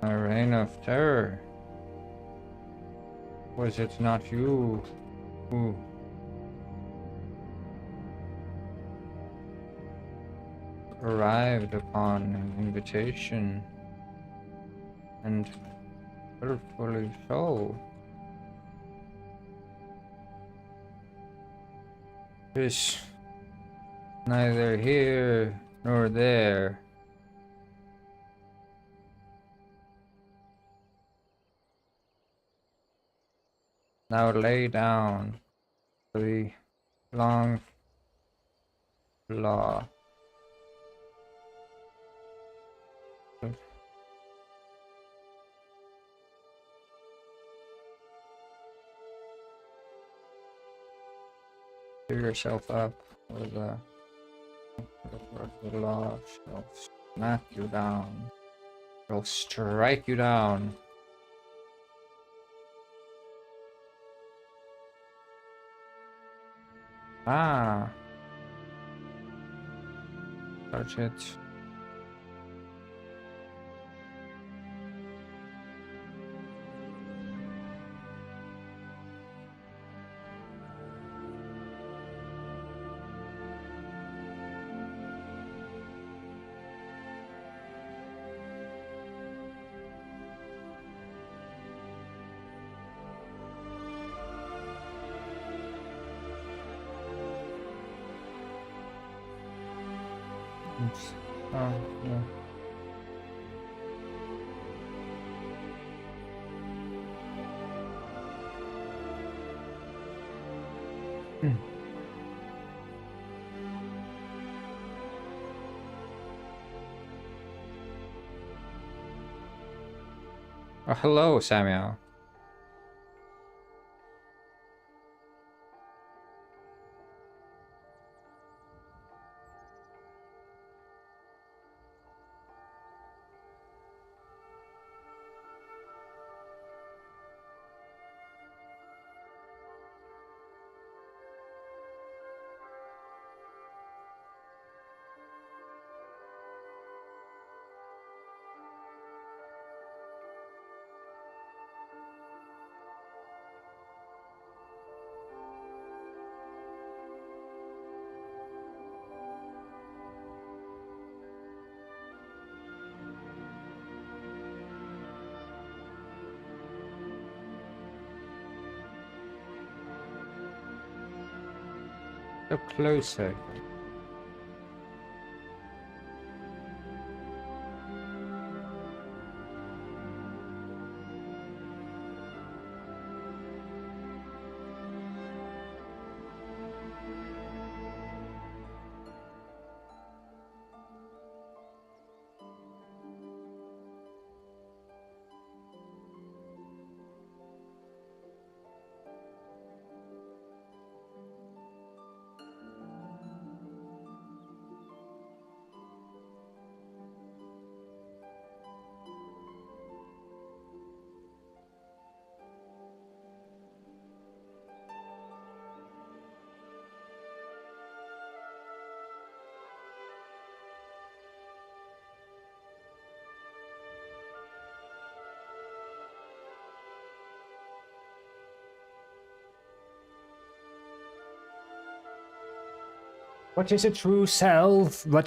A reign of terror. Was it not you who arrived upon an invitation, and willfully so? Is neither here nor there. Now lay down the long law. Pick yourself up, or the law shall smack you down. Shall strike you down. Ah. Touch it. Oops. Oh, yeah. Oh, hello, Samuel. So closer. What is a true self but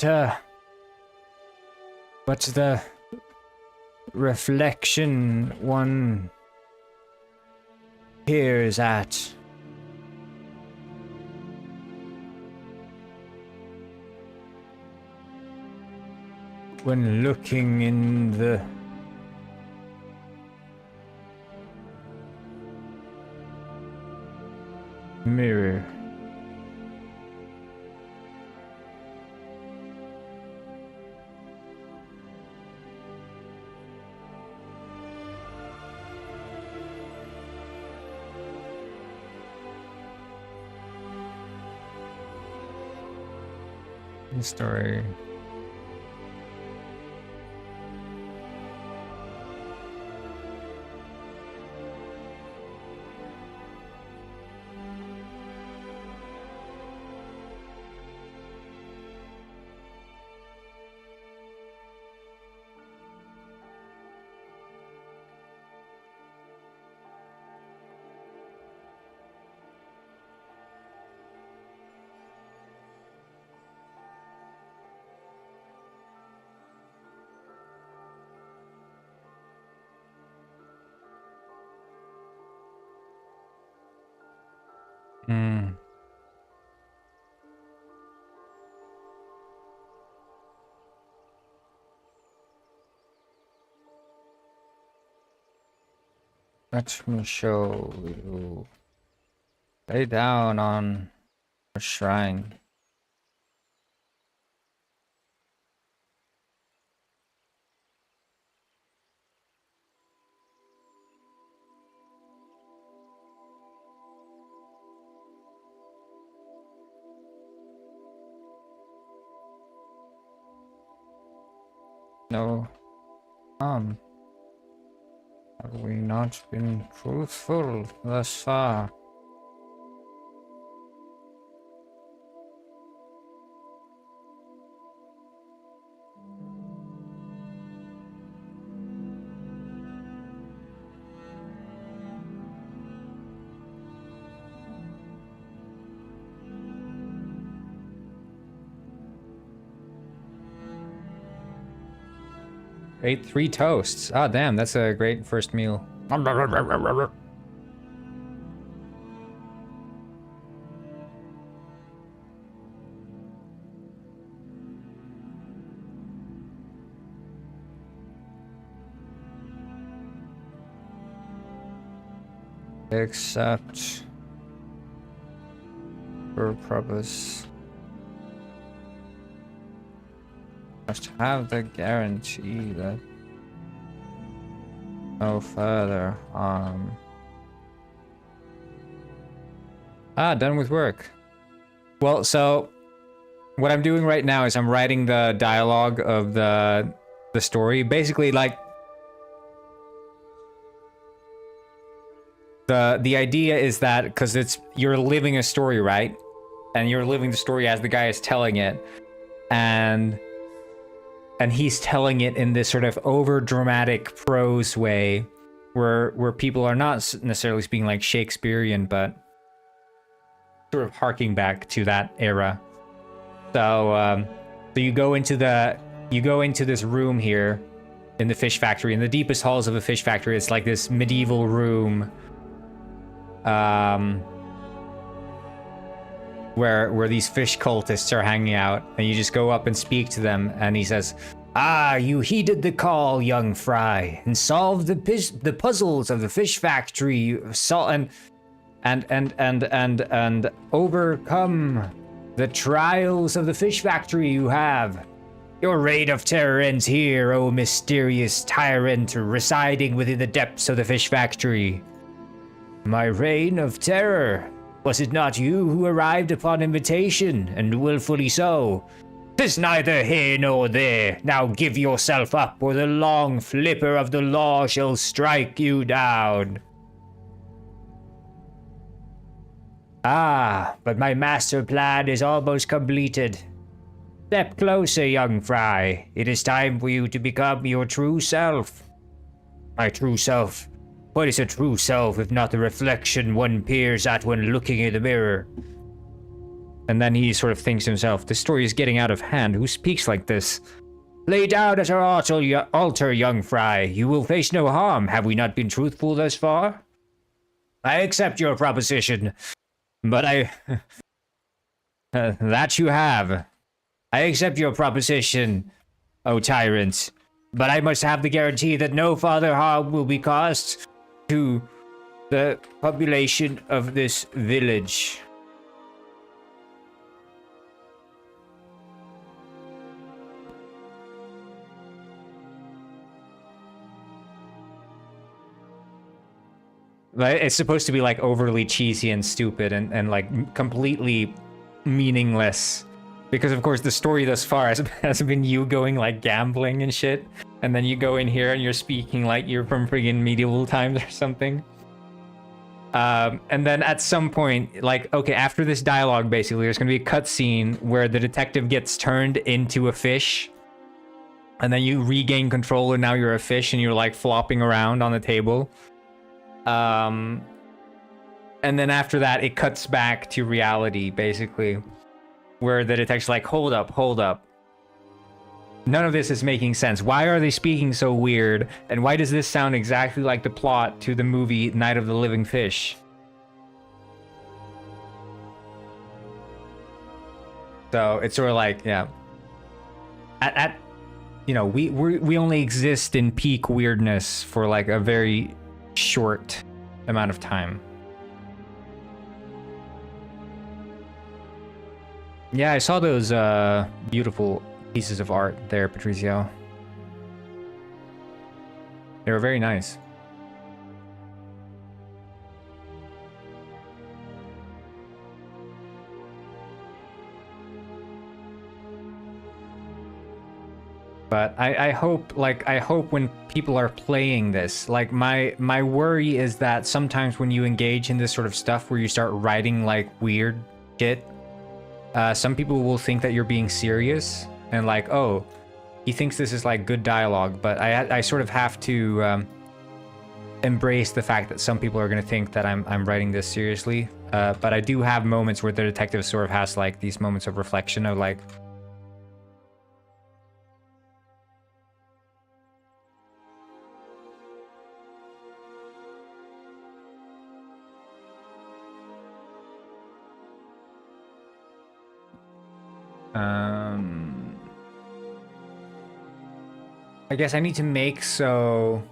the reflection one peers at? When looking in the mirror. Story. Hmm. Let me show you. Lay down on a shrine. No. Have we not been truthful thus far? Ate 3 toasts. Ah, damn, that's a great first meal. Except for purpose. Must have the guarantee that no further harm. Ah, done with work. Well, so what I'm doing right now is I'm writing the dialogue of the story. Basically, like the idea is that because you're living a story, right? And you're living the story as the guy is telling it, and he's telling it in this sort of over dramatic prose way, where people are not necessarily speaking like Shakespearean, but sort of harking back to that era. So so you go into this room here in the fish factory, in the deepest halls of a fish factory. It's like this medieval room. where these fish cultists are hanging out, and you just go up and speak to them, and he says, "Ah, you heeded the call, young fry, and solved the puzzles of the fish factory, and overcome the trials of the fish factory you have. Your reign of terror ends here, O mysterious tyrant residing within the depths of the fish factory." "My reign of terror? Was it not you who arrived upon invitation, and willfully so? 'Tis neither here nor there. Now give yourself up, or the long flipper of the law shall strike you down." "Ah, but my master plan is almost completed. Step closer, young fry. It is time for you to become your true self." "My true self? What is a true self if not the reflection one peers at when looking in the mirror?" And then he sort of thinks to himself, this story is getting out of hand. Who speaks like this? "Lay down at our altar, young fry. You will face no harm. Have we not been truthful thus far?" "I accept your proposition, but that you have. I accept your proposition, O tyrant, but I must have the guarantee that no further harm will be caused to the population of this village." It's supposed to be like overly cheesy and stupid and like completely meaningless. Because of course the story thus far has been you going like gambling and shit. And then you go in here and you're speaking like you're from friggin' medieval times or something. And then at some point, like, okay, after this dialogue, basically, there's gonna be a cutscene where the detective gets turned into a fish. And then you regain control and now you're a fish and you're like flopping around on the table. And then after that, it cuts back to reality, basically. Where the detective's like, hold up. None of this is making sense. Why are they speaking so weird? And why does this sound exactly like the plot to the movie Night of the Living Fish? So it's sort of like, yeah. You know, we only exist in peak weirdness for like a very short amount of time. Yeah, I saw those beautiful pieces of art there, Patricio. They were very nice. But I hope when people are playing this, like my worry is that sometimes when you engage in this sort of stuff where you start writing like weird shit, some people will think that you're being serious and like, oh, he thinks this is like good dialogue. But I sort of have to embrace the fact that some people are going to think that I'm writing this seriously. But I do have moments where the detective sort of has like these moments of reflection of like, I guess I need to make so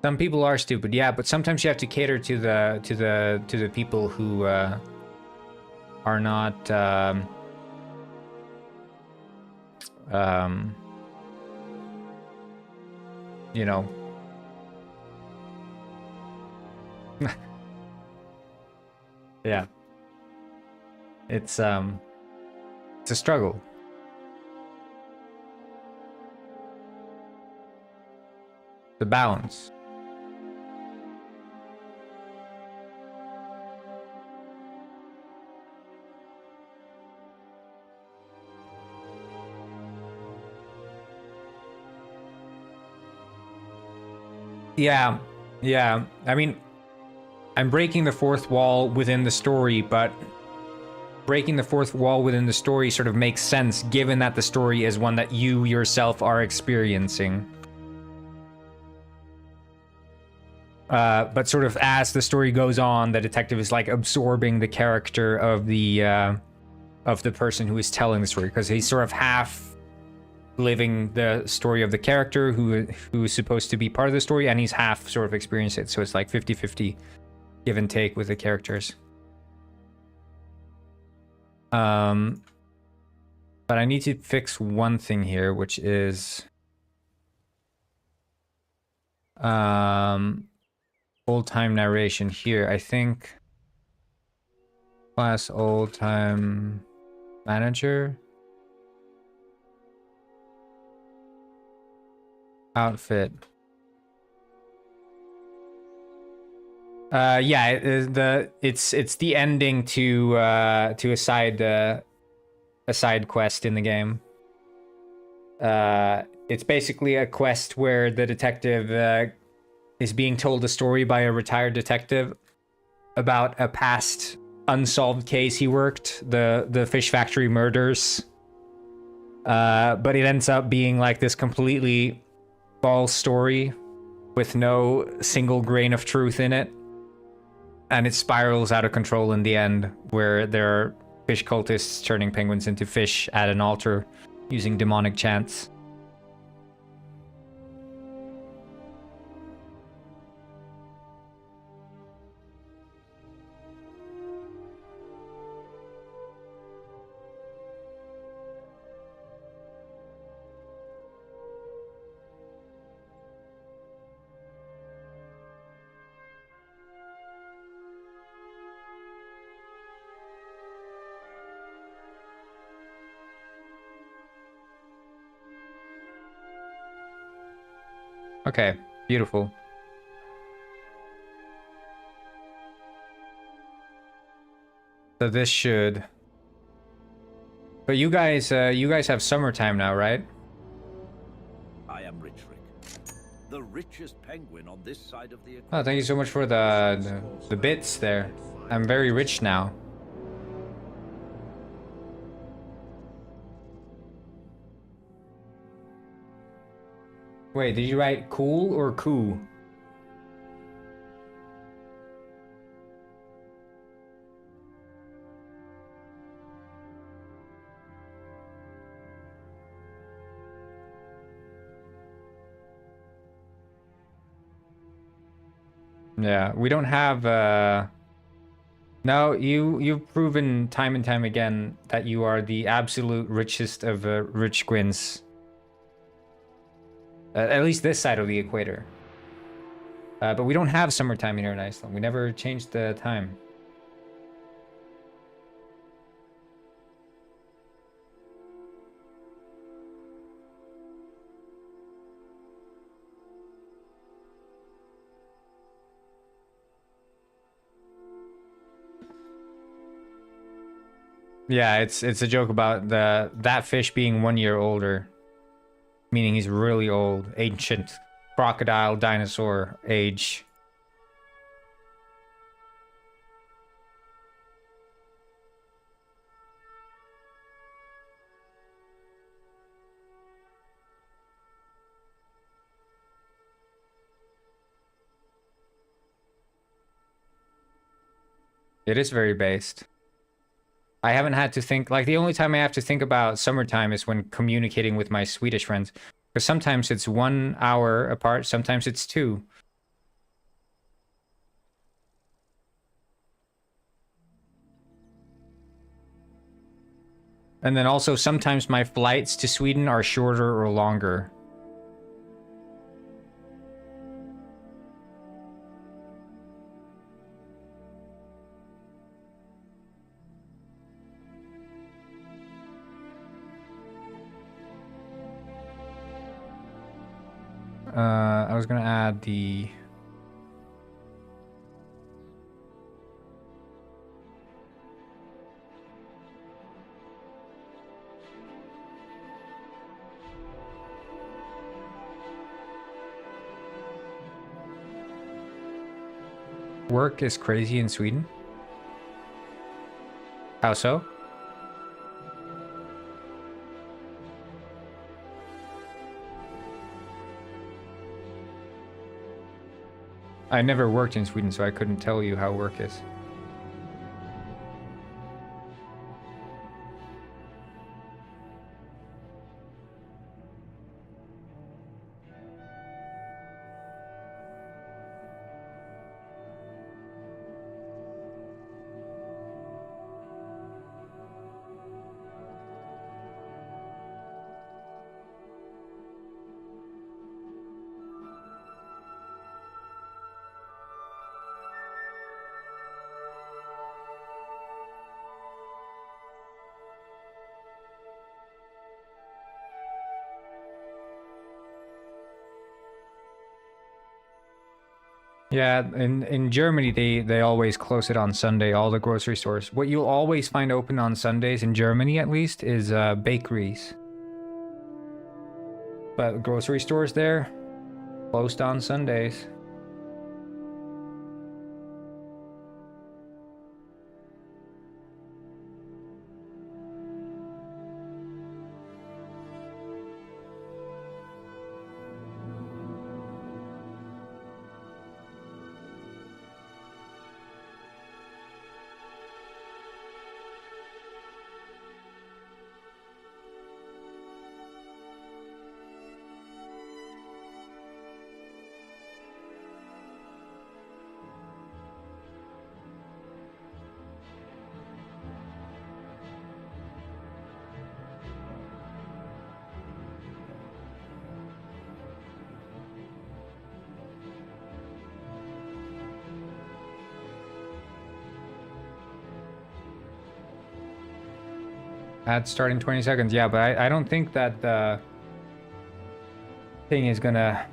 some people are stupid, yeah, but sometimes you have to cater to the people who are not you know. Yeah. It's a struggle. The balance. Yeah. I mean, I'm breaking the fourth wall within the story, but breaking the fourth wall within the story sort of makes sense given that the story is one that you yourself are experiencing. But sort of as the story goes on, the detective is like absorbing the character of the person who is telling the story, because he's sort of half living the story of the character who is supposed to be part of the story, and he's half sort of experienced it. So it's like 50-50 give and take with the characters. But I need to fix one thing here, which is old time narration here. I think class old time manager outfit. Yeah, it's the ending to a side quest in the game. It's basically a quest where the detective is being told a story by a retired detective about a past unsolved case he worked, the fish factory murders. But it ends up being like this completely false story with no single grain of truth in it. And it spirals out of control in the end, where there are fish cultists turning penguins into fish at an altar using demonic chants. Okay, beautiful. So this should... But you guys have summertime now, right? I am Rich Rick, the richest penguin on this side of the equator. Oh, thank you so much for the bits there. I'm very rich now. Wait, did you write cool or coo? Yeah, we don't have no, you've proven time and time again that you are the absolute richest of rich squins. At least this side of the equator. But we don't have summertime here in Iceland. We never changed the time. Yeah, it's a joke about that fish being 1 year older. Meaning he's really old. Ancient crocodile dinosaur age. It is very based. I haven't had to think, like the only time I have to think about summertime is when communicating with my Swedish friends. Because sometimes it's 1 hour apart, sometimes it's 2. And then also sometimes my flights to Sweden are shorter or longer. I was gonna add the... Work is crazy in Sweden? How so? I never worked in Sweden, so I couldn't tell you how work is. Yeah, in Germany they always close it on Sunday, all the grocery stores. What you'll always find open on Sundays in Germany at least is bakeries. But grocery stores there closed on Sundays. Ad starting 20 seconds. Yeah, but I don't think that the thing is gonna...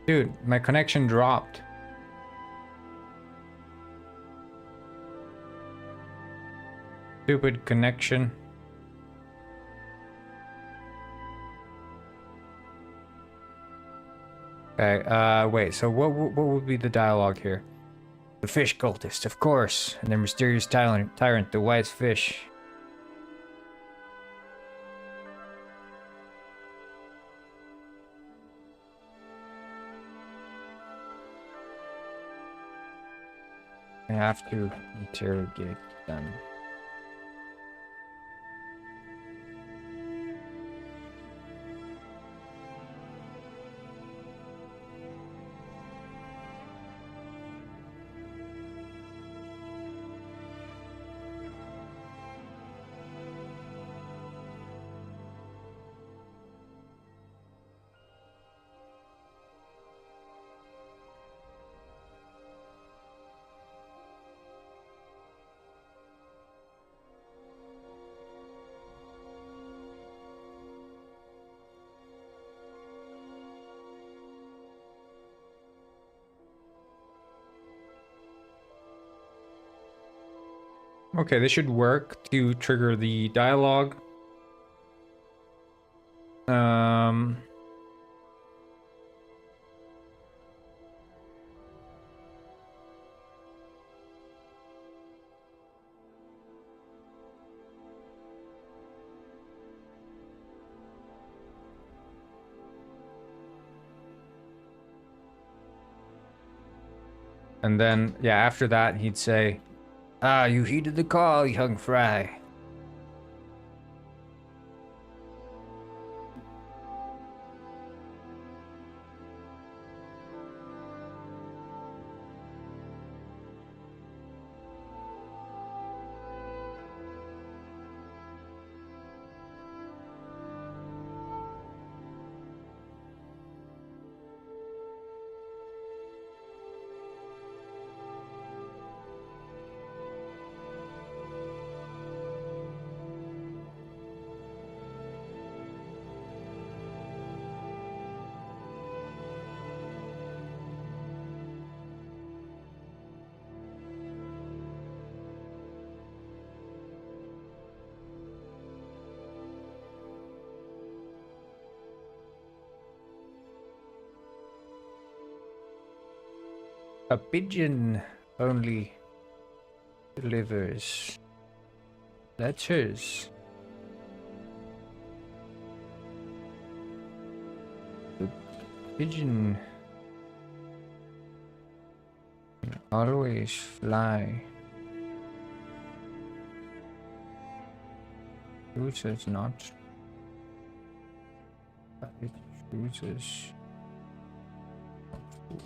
Dude, my connection dropped. Stupid connection. Okay, wait, so what would be the dialogue here? The fish cultist, of course, and their mysterious tyrant, the wise fish. I have to interrogate them. Okay, this should work to trigger the dialogue. And then, yeah, after that, he'd say, "Ah, you heeded the call, young fry." A pigeon only delivers letters. The pigeon can always fly. Chooses not, but it chooses not to.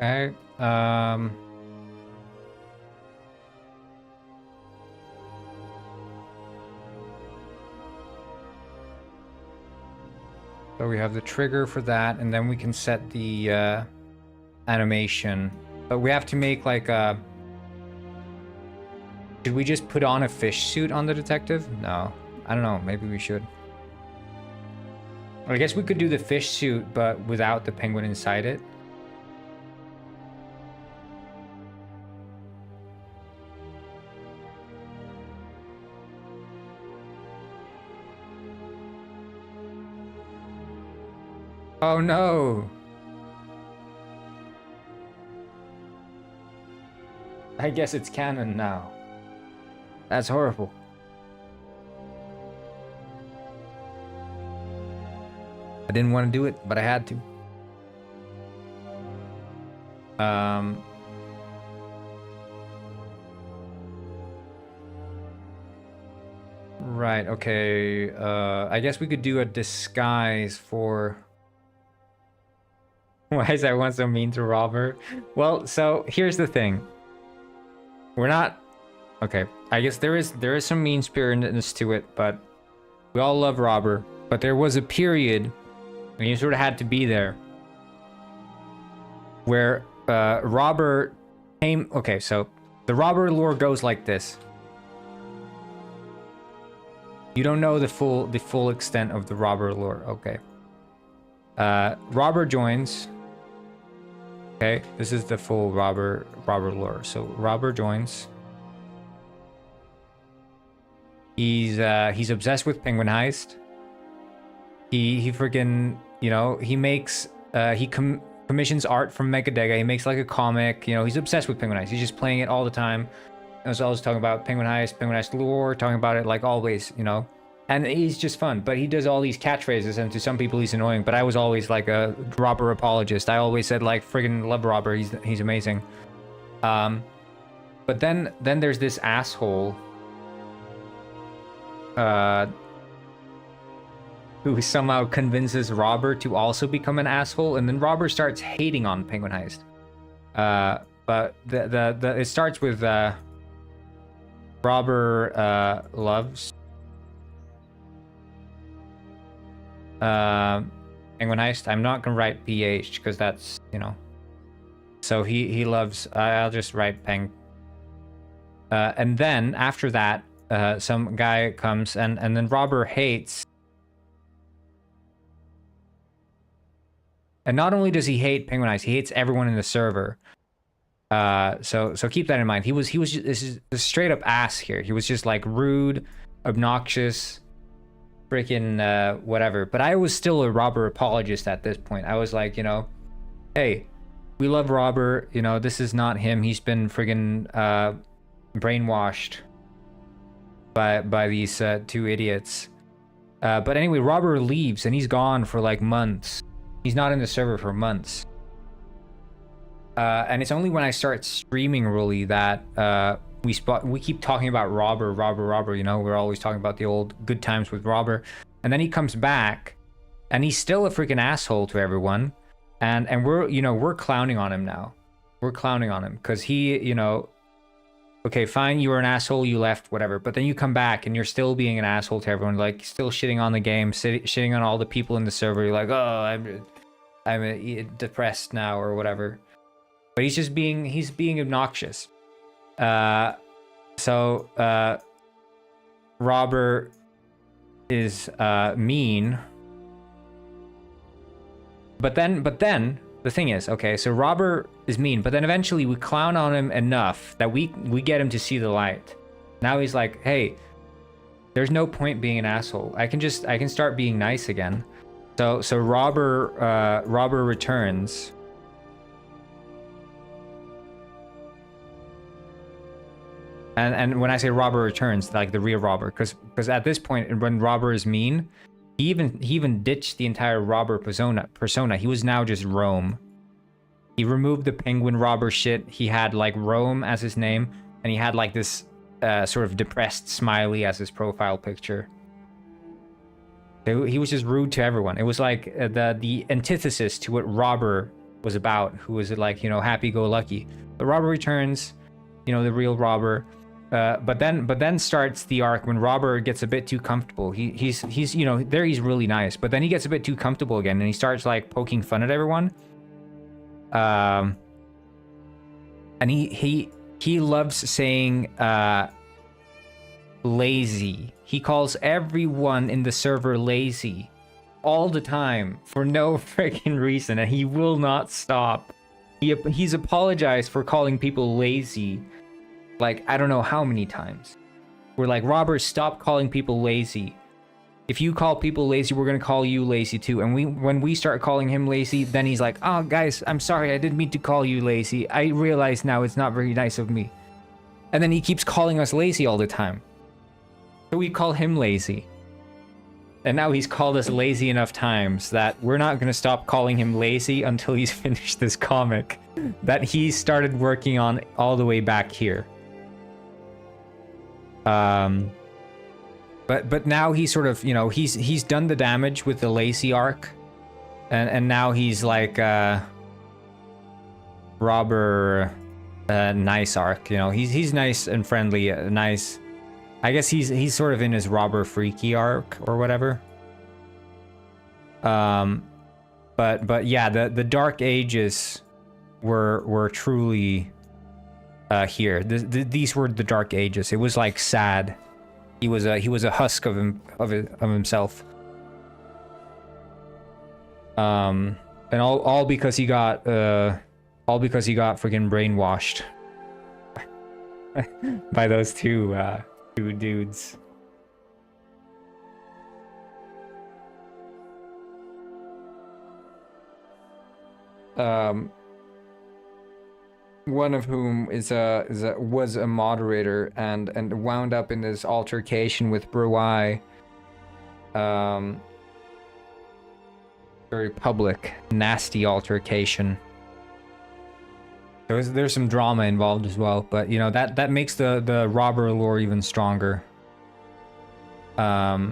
Okay. So we have the trigger for that, and then we can set the animation. But we have to make like a... Should we just put on a fish suit on the detective? No. I don't know. Maybe we should. Or I guess we could do the fish suit, but without the penguin inside it. Oh no! I guess it's canon now. That's horrible. I didn't want to do it, but I had to. Right, okay. I guess we could do a disguise for... Why is everyone so mean to Robert? Well, so here's the thing. We're not... Okay, I guess there is some mean-spiritedness to it, but we all love Robert. But there was a period when you sort of had to be there where Robert came... Okay, so the Robert lore goes like this. You don't know the full extent of the Robert lore. Okay. Robert joins. Okay, this is the full Robert lore. So Robert joins. He's obsessed with Penguin Heist. He freaking, you know, he makes commissions art from Megadega. He makes like a comic. You know, he's obsessed with Penguin Heist. He's just playing it all the time. And so I was talking about Penguin Heist lore, talking about it like always, you know. And he's just fun, but he does all these catchphrases, and to some people he's annoying, but I was always like a Robert apologist. I always said like, friggin' love Robert, he's amazing. But then there's this asshole who somehow convinces Robert to also become an asshole, and then Robert starts hating on Penguin Heist. But it starts with Robert loves Penguin Heist. I'm not gonna write PH because that's, you know. So he loves. I'll just write Peng. And then after that, some guy comes and then Robert hates. And not only does he hate Penguin Heist, he hates everyone in the server. So keep that in mind. He was just, this is a straight up ass here. He was just like rude, obnoxious. freaking whatever. But I was still a Robber apologist at this point. I was like, you know, hey, we love Robber. You know, this is not him. He's been friggin' brainwashed by these two idiots. But anyway, Robber leaves and he's gone for like months. He's not in the server for months. And it's only when I start streaming really that we keep talking about Robber, you know, we're always talking about the old good times with Robber. And then he comes back and he's still a freaking asshole to everyone. And we're clowning on him now. We're clowning on him because he, you know, okay, fine, you were an asshole, you left, whatever. But then you come back and you're still being an asshole to everyone, like still shitting on the game, shitting on all the people in the server. You're like, oh, I'm depressed now or whatever. But he's being obnoxious. So Robber is mean. But then the thing is, okay, so Robber is mean, but then eventually we clown on him enough that we get him to see the light. Now he's like, hey, there's no point being an asshole. I can start being nice again. So Robber returns. And when I say Robber returns, like the real Robber, because at this point when Robber is mean, he even ditched the entire Robber persona. He was now just Rome. He removed the penguin Robber shit. He had like Rome as his name, and he had like this sort of depressed smiley as his profile picture. He was just rude to everyone. It was like the antithesis to what Robber was about, who was like, you know, happy-go-lucky. The Robber returns, you know, the real Robber. But then starts the arc when Robber gets a bit too comfortable. He's you know, there he's really nice, but then he gets a bit too comfortable again and he starts like poking fun at everyone. And he loves saying lazy. He calls everyone in the server lazy all the time for no freaking reason, and he will not stop. He's apologized for calling people lazy like I don't know how many times. We're like, Robert, stop calling people lazy. If you call people lazy, we're gonna call you lazy too. And when we start calling him lazy, then he's like, oh guys, I'm sorry, I didn't mean to call you lazy. I realize now it's not very nice of me. And then he keeps calling us lazy all the time. So we call him lazy. And now he's called us lazy enough times that we're not gonna stop calling him lazy until he's finished this comic that he started working on all the way back here. But now he's sort of, you know, he's done the damage with the lazy arc, and now he's like Robber nice arc. You know, he's nice and friendly, nice. I guess he's sort of in his Robber freaky arc or whatever. But yeah, the Dark Ages were truly here. These were the Dark Ages. It was like sad. He was a husk of himself. And all because he got freaking brainwashed by those two dudes. One of whom was a moderator and wound up in this altercation with Brewy. Very public, nasty altercation. There's some drama involved as well, but you know that makes the Robber lore even stronger. But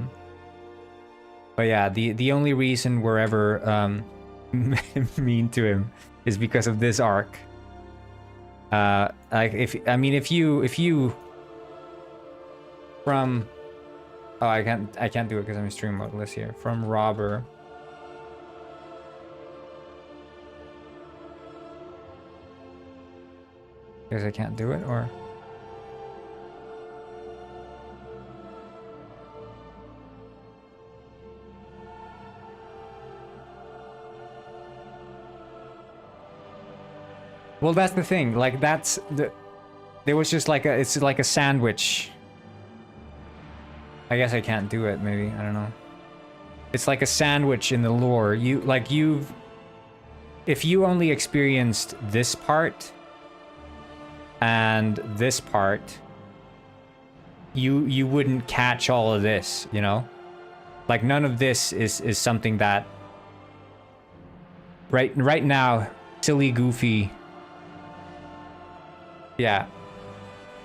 yeah, the only reason we're ever mean to him is because of this arc. Like if you from I can't do it because I'm in stream mode list here. From Robber. Because I can't do it, or well, that's the thing. Like there was just like it's like a sandwich. I guess I can't do it. Maybe, I don't know. It's like a sandwich in the lore. If you only experienced this part and this part, you wouldn't catch all of this, you know? Like none of this is something that right now, silly, goofy. Yeah.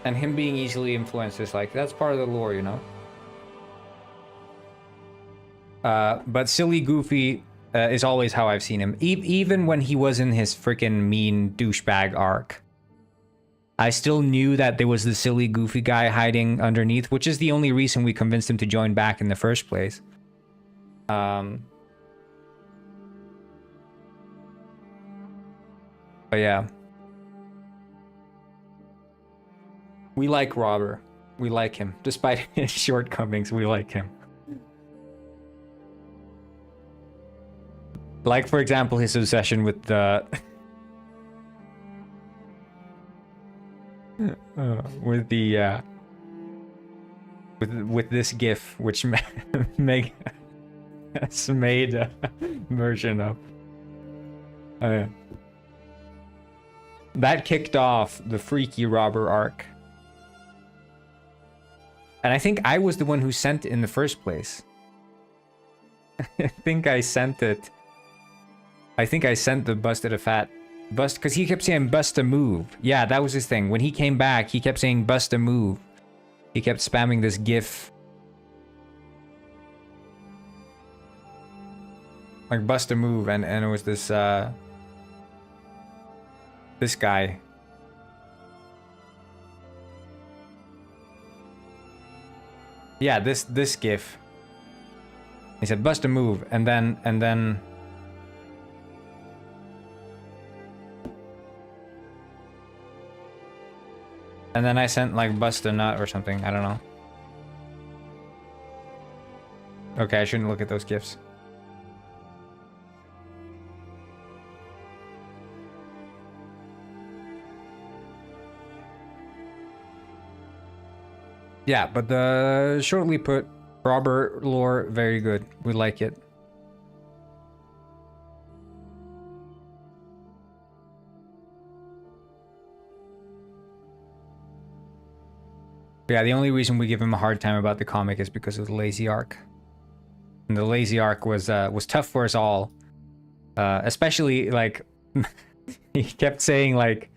And him being easily influenced is like, that's part of the lore, you know? But silly, goofy is always how I've seen him. Even when he was in his freaking mean douchebag arc, I still knew that there was the silly, goofy guy hiding underneath, which is the only reason we convinced him to join back in the first place. But yeah. We like Robber. We like him. Despite his shortcomings, we like him. Like, for example, his obsession with the... with the, with this GIF, which Meg has made a version of. That kicked off the Freaky Robber arc. And I think I was the one who sent it in the first place. I think I sent it. I think I sent the busted a fat bust, because he kept saying bust a move. Yeah, that was his thing. When he came back, he kept saying bust a move. He kept spamming this GIF. Like bust a move, and it was this this guy. Yeah, this GIF. He said bust a move, and then I sent like bust a nut or something. I don't know. Okay, I shouldn't look at those GIFs. Yeah, but the shortly put, Robber lore, very good. We like it. Yeah, the only reason we give him a hard time about the comic is because of the lazy arc. And the lazy arc was tough for us all. Especially, like, he kept saying, like,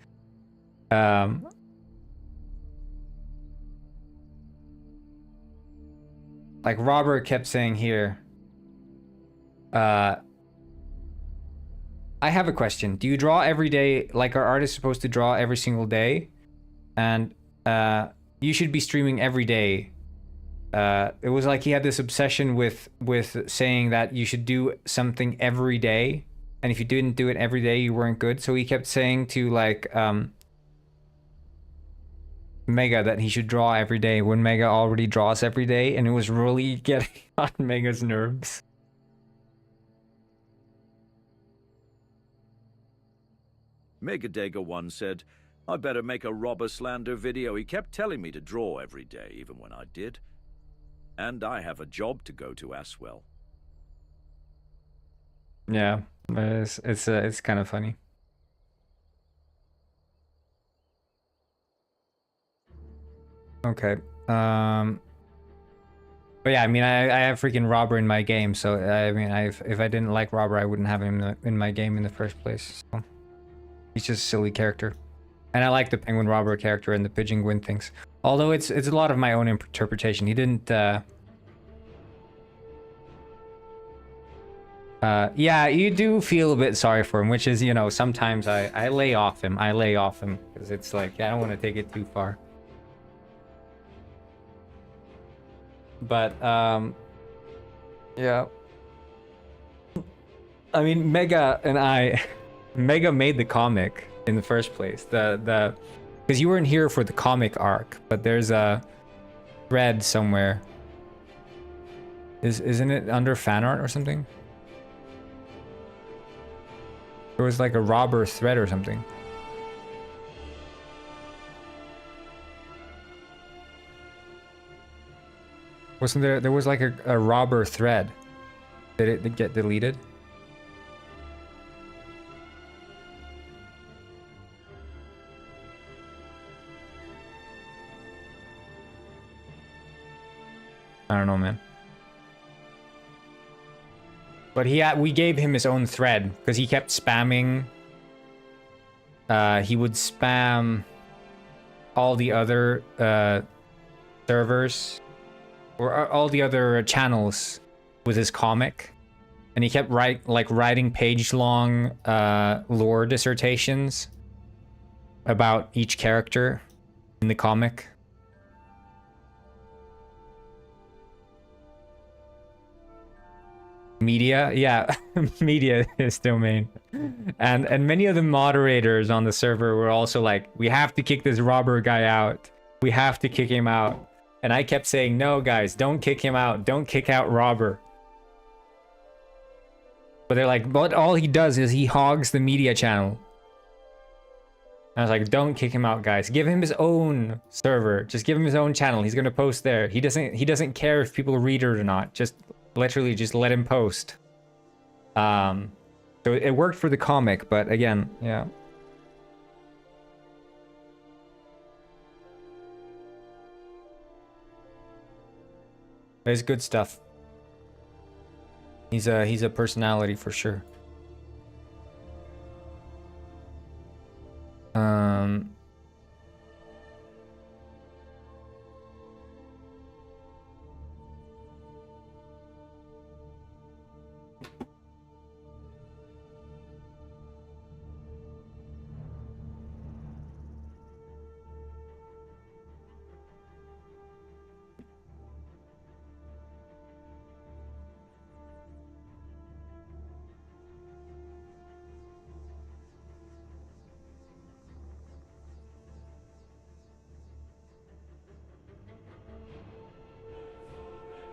Robert kept saying here, I have a question. Do you draw every day? Like, are artists supposed to draw every single day? And you should be streaming every day. It was like he had this obsession with saying that you should do something every day, and if you didn't do it every day, you weren't good. So he kept saying to like Mega that he should draw every day when Mega already draws every day, and it was really getting on Mega's nerves. Megadega once said, I better make a robber slander video. He kept telling me to draw every day, even when I did. And I have a job to go to as well. Yeah, it's kind of funny. Okay. But yeah, I mean, I have freaking Robber in my game, so I mean, if I didn't like Robber, I wouldn't have him in my game in the first place. So he's just a silly character. And I like the Penguin Robber character and the Pigeon Gwyn things. Although it's a lot of my own interpretation. He didn't yeah, you do feel a bit sorry for him, which is, you know, sometimes I lay off him. I lay off him because it's like, I don't want to take it too far. But yeah. I mean, Mega made the comic in the first place. Because you weren't here for the comic arc, but there's a thread somewhere. Isn't it under fan art or something? There was like a Robber thread or something. Wasn't there? There was like a Robber thread. Did it get deleted? I don't know, man. But we gave him his own thread because he kept spamming. He would spam all the other servers or all the other channels with his comic, and he kept writing page-long lore dissertations about each character in the comic. Media, yeah, media is domain, and many of the moderators on the server were also like, we have to kick this robber guy out. We have to kick him out. And I kept saying, no, guys, don't kick him out. Don't kick out robber. But they're like, but all he does is he hogs the media channel. I was like, don't kick him out, guys. Give him his own server. Just give him his own channel. He's gonna post there. He doesn't care if people read it or not. Just literally just let him post. So it worked for the comic, but again, yeah. It's good stuff. He's a personality for sure.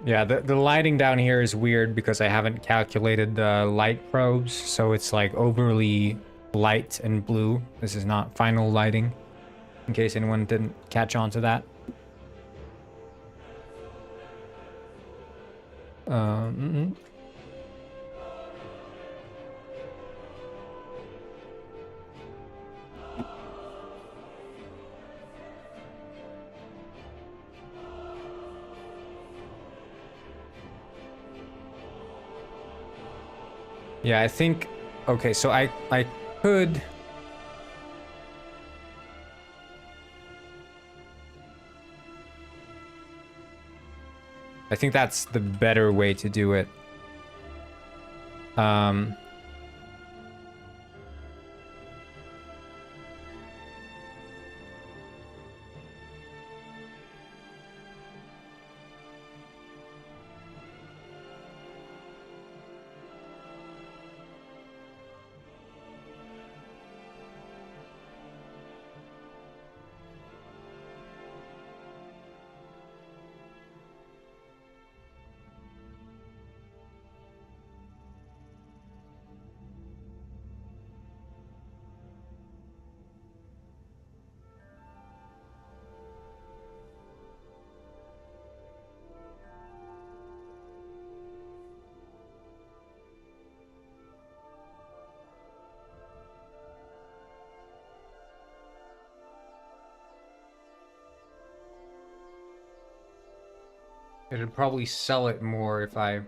Yeah, the lighting down here is weird because I haven't calculated the light probes, so it's like overly light and blue. This is not final lighting, in case anyone didn't catch on to that. Yeah, I think... Okay, so I could... I think that's the better way to do it. It'd probably sell it more if I...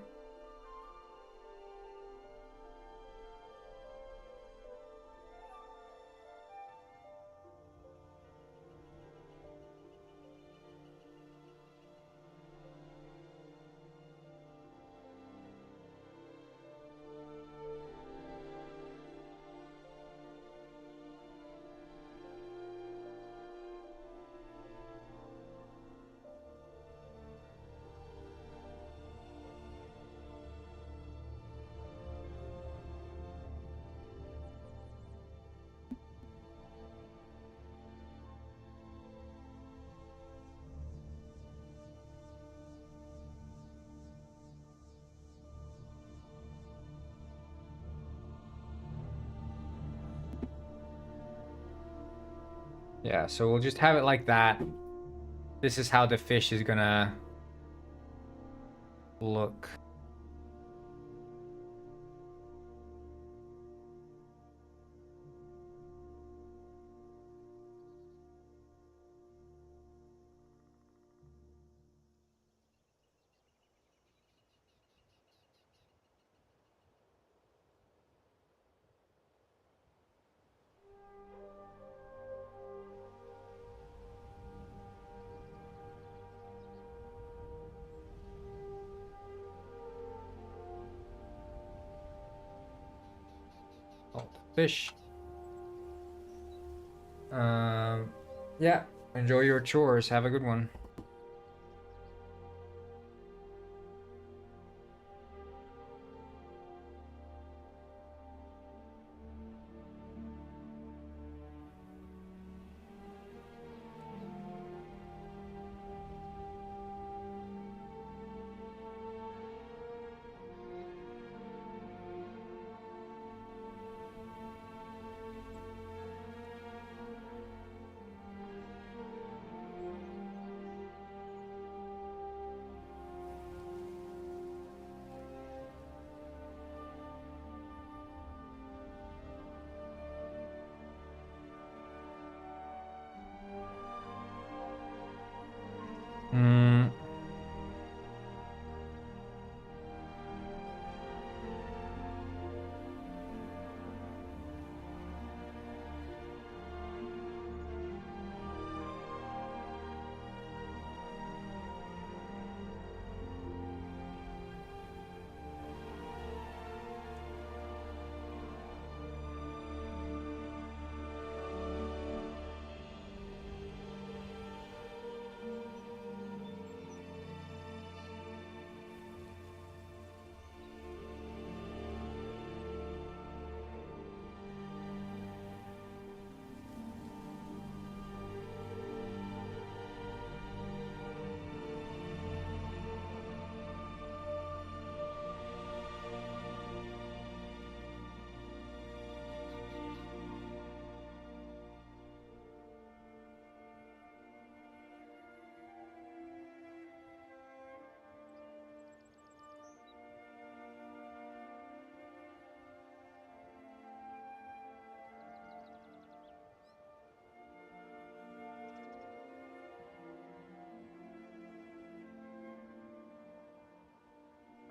Yeah, so we'll just have it like that. This is how the fish is gonna look. fish. Yeah. Enjoy your chores. Have a good one. Hmm.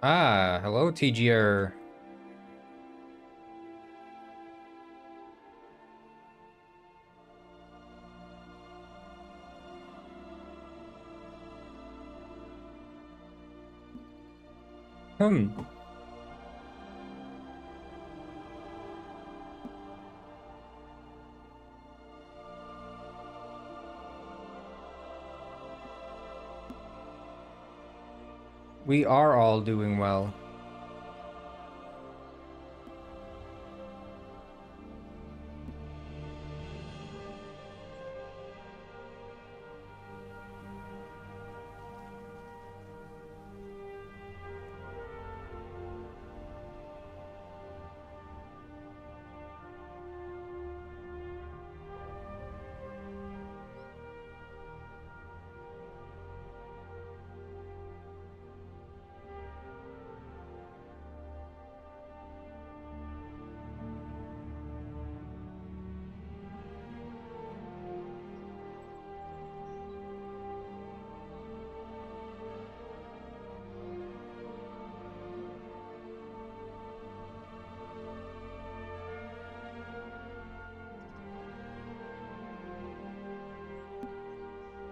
Ah, hello, TGR. Hmm. We are all doing well.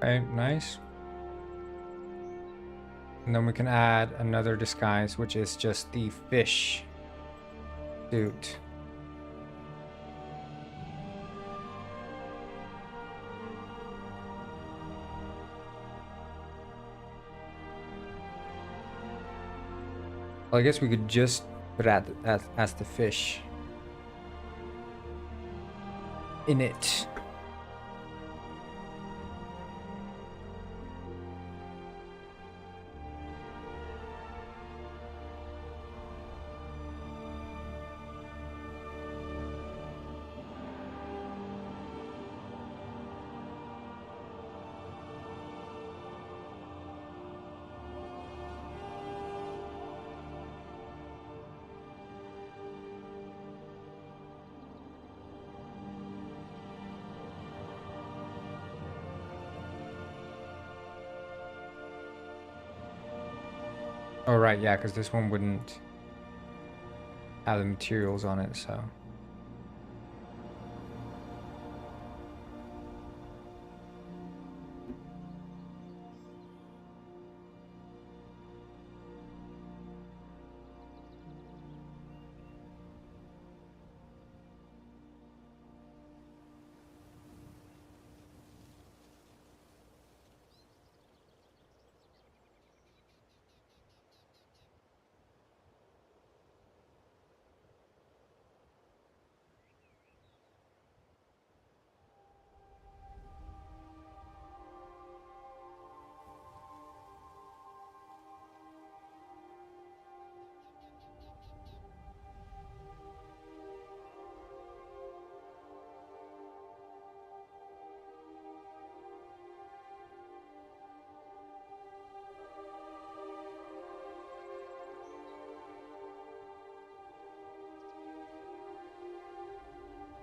Okay, nice. And then we can add another disguise, which is just the fish suit. Well, I guess we could just put it as the fish in it. Oh, right, yeah, because this one wouldn't have the materials on it, so.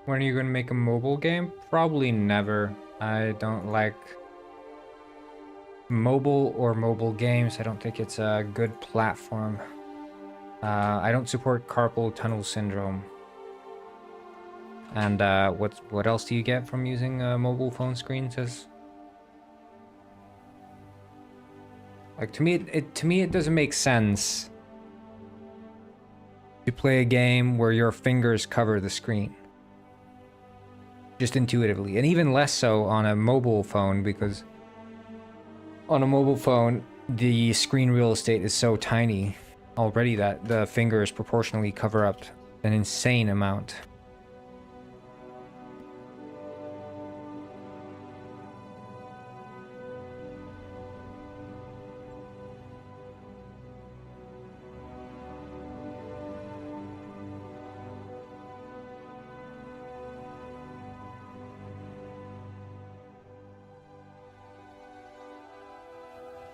When are you gonna make a mobile game? Probably never. I don't like mobile games. I don't think it's a good platform. I don't support carpal tunnel syndrome. And what else do you get from using mobile phone screens? As like to me, it doesn't make sense to play a game where your fingers cover the screen. Just intuitively, and even less so on a mobile phone, because on a mobile phone the screen real estate is so tiny already that the fingers proportionally cover up an insane amount.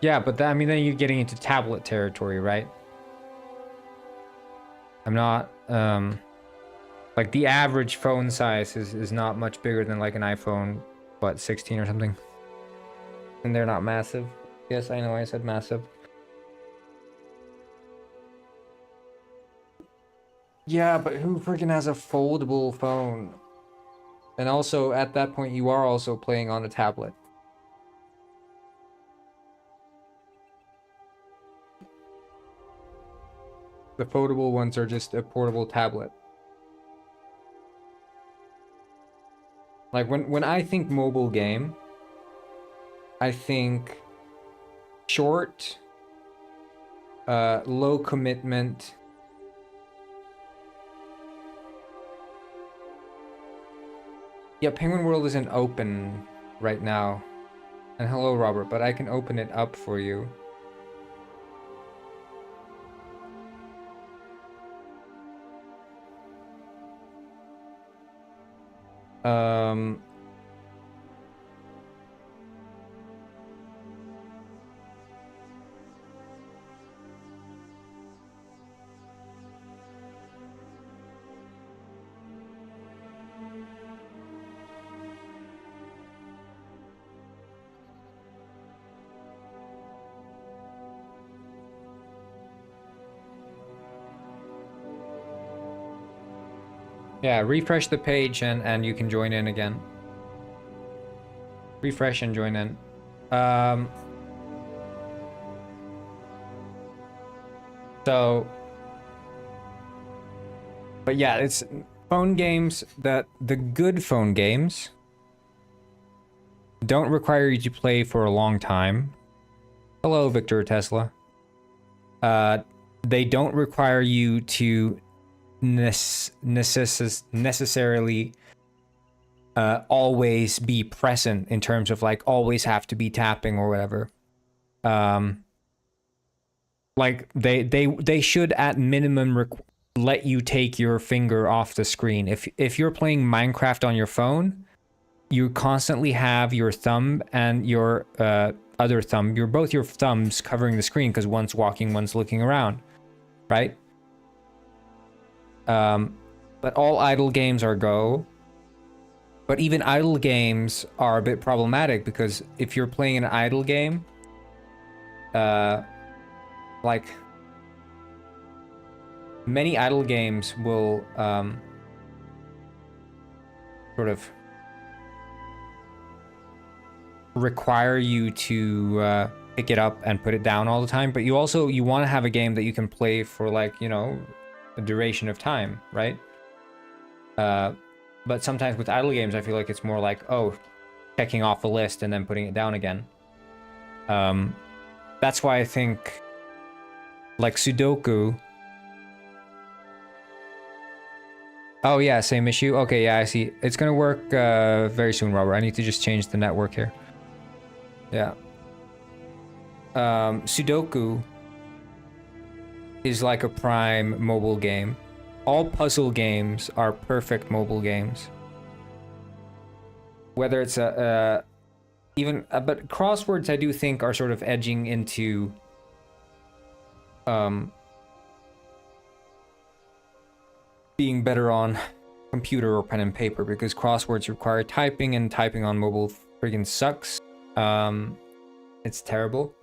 Yeah, but I mean, then you're getting into tablet territory, right? I'm not, like the average phone size is not much bigger than like an iPhone, what, 16 or something? And they're not massive. Yes, I know I said massive. Yeah, but who freaking has a foldable phone? And also, at that point, you are also playing on a tablet. The foldable ones are just a portable tablet. Like when I think mobile game, I think short, low commitment. Yeah, Penguin World isn't open right now. And hello, Robert, but I can open it up for you. Yeah, refresh the page and you can join in again. Refresh and join in. So, but yeah, it's phone games that the good phone games don't require you to play for a long time. Hello, Victor Tesla. They don't require you to necessarily always be present in terms of like always have to be tapping or whatever. Like they should at minimum let you take your finger off the screen. If you're playing Minecraft on your phone, you constantly have your thumb and your other thumb, both your thumbs covering the screen because one's walking, one's looking around, right? But all idle games are Go. But even idle games are a bit problematic because if you're playing an idle game, like many idle games will sort of require you to pick it up and put it down all the time, but you want to have a game that you can play for like, you know, a duration of time, right? But sometimes with idle games, I feel like it's more like, oh, checking off a list and then putting it down again. That's why I think like Sudoku. Oh yeah, same issue. Okay, yeah, I see. It's gonna work very soon, Robert. I need to just change the network here. Yeah. Sudoku is like a prime mobile game. All puzzle games are perfect mobile games. Whether it's but crosswords I do think are sort of edging into being better on computer or pen and paper, because crosswords require typing, and typing on mobile friggin' sucks. It's terrible.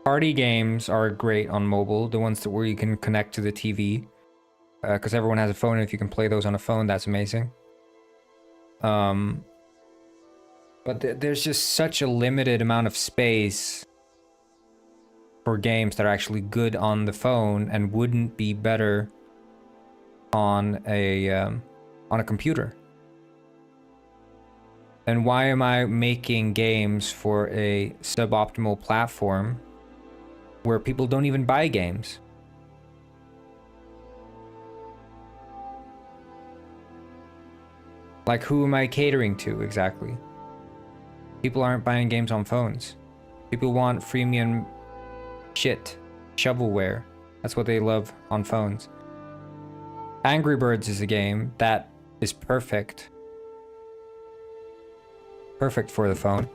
Party games are great on mobile, the ones where you can connect to the TV, because everyone has a phone, and if you can play those on a phone, that's amazing. But there's just such a limited amount of space for games that are actually good on the phone and wouldn't be better on a computer. Then why am I making games for a suboptimal platform where people don't even buy games? Like, who am I catering to exactly? People aren't buying games on phones. People want freemium shit, shovelware. That's what they love on phones. Angry Birds is a game that is perfect for the phone.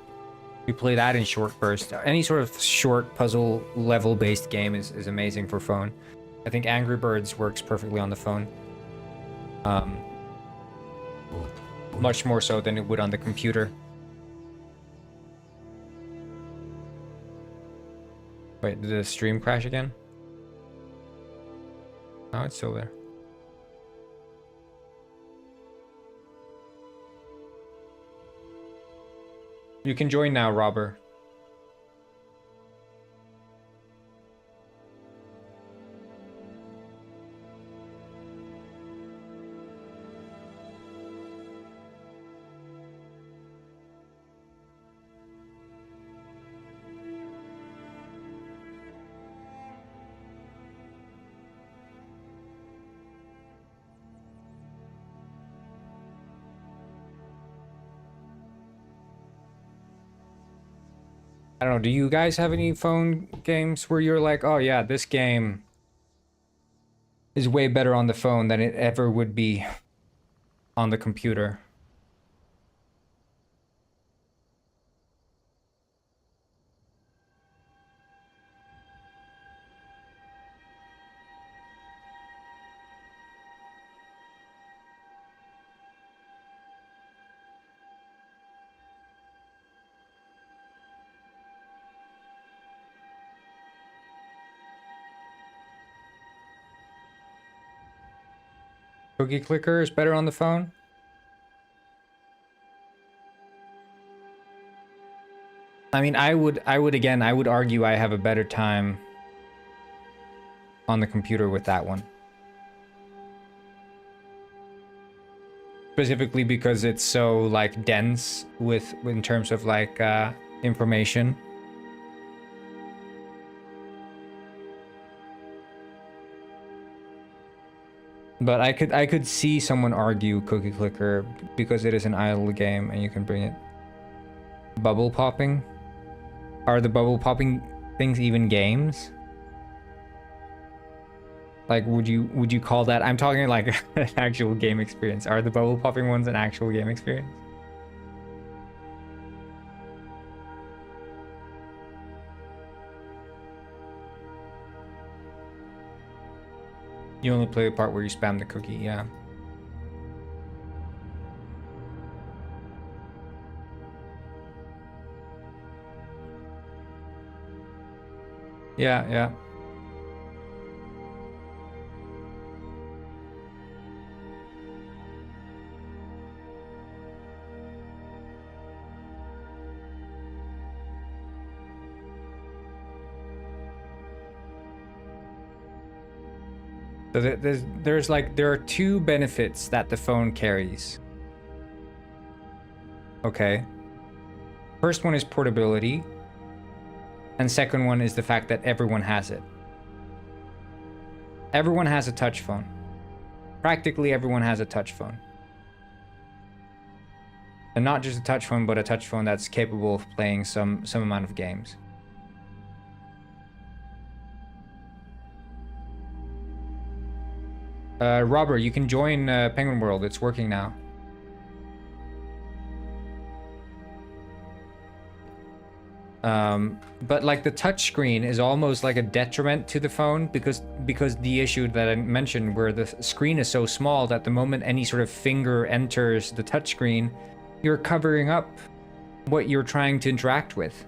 You play that in short bursts. Any sort of short puzzle level based game is amazing for phone. I think Angry Birds works perfectly on the phone. Much more so than it would on the computer. Wait, did the stream crash again? No, it's still there. You can join now, Robber. I don't know, do you guys have any phone games where you're like, oh yeah, this game is way better on the phone than it ever would be on the computer? Cookie Clicker is better on the phone? I mean, I would argue I have a better time on the computer with that one. Specifically because it's so like dense in terms of like information. But I could see someone argue Cookie Clicker because it is an idle game and you can bring it. Bubble popping? Are the bubble popping things even games? Like, would you call that? I'm talking like an actual game experience. Are the bubble popping ones an actual game experience? You only play the part where you spam the cookie, yeah. Yeah, yeah. So there are two benefits that the phone carries. Okay. First one is portability. And second one is the fact that everyone has it. Everyone has a touch phone. Practically everyone has a touch phone. And not just a touch phone, but a touch phone that's capable of playing some amount of games. Robert, you can join Penguin World. It's working now. But like the touch screen is almost like a detriment to the phone because the issue that I mentioned where the screen is so small that the moment any sort of finger enters the touch screen, you're covering up what you're trying to interact with.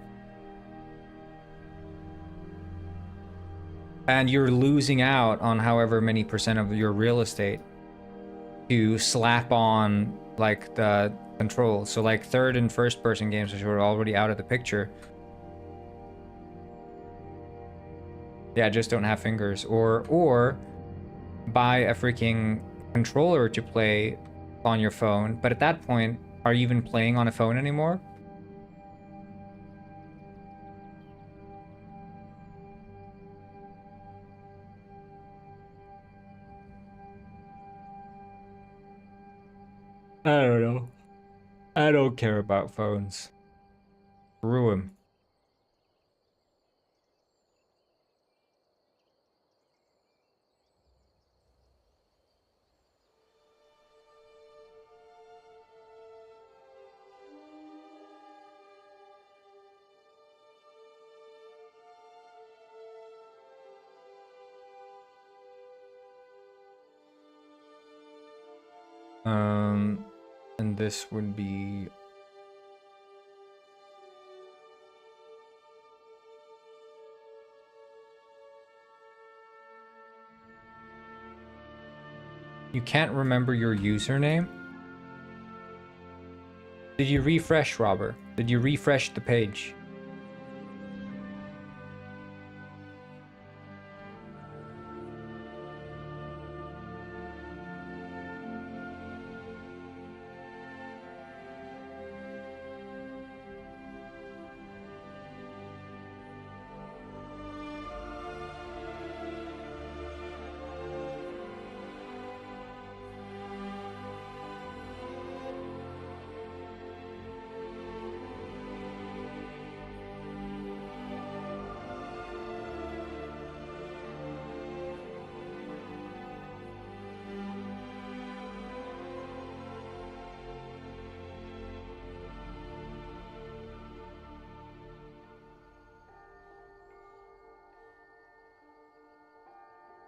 And you're losing out on however many percent of your real estate to slap on like the controls. So like third and first person games, which are already out of the picture, yeah, just don't have fingers. Or buy a freaking controller to play on your phone. But at that point, are you even playing on a phone anymore? I don't know. I don't care about phones. Screw 'em. And this would be you can't remember your username? Did you refresh, Robert? Did you refresh the page?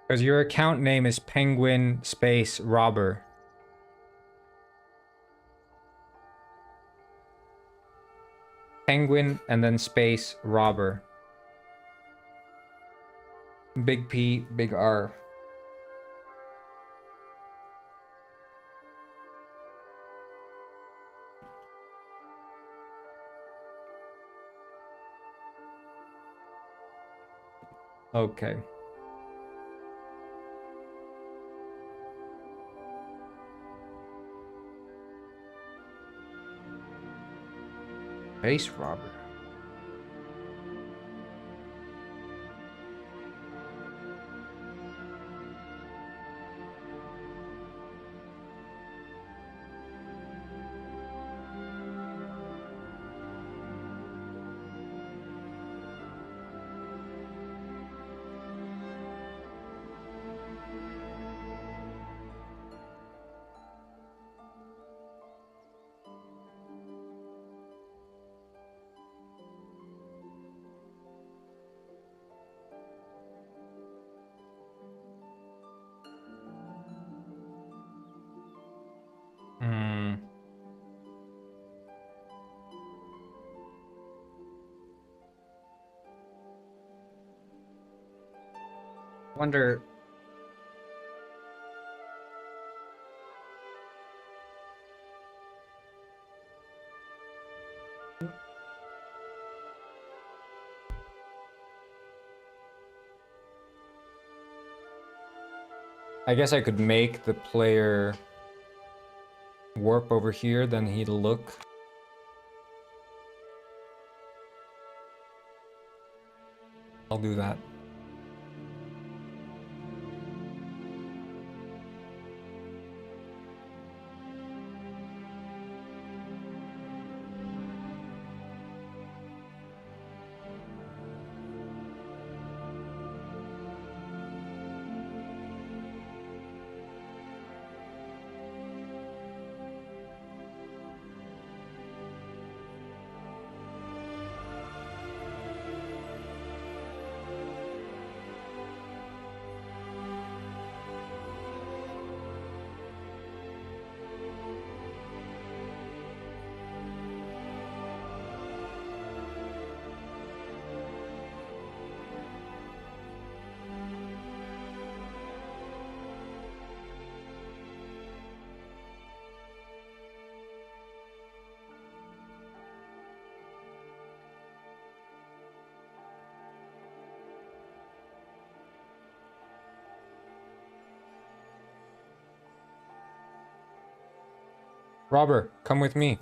Because your account name is Penguin Space Robber. Penguin and then Space Robber. Big P, big R. Okay. Space Robber. Wonder. I guess I could make the player warp over here, then he'd look. I'll do that. Robber, come with me.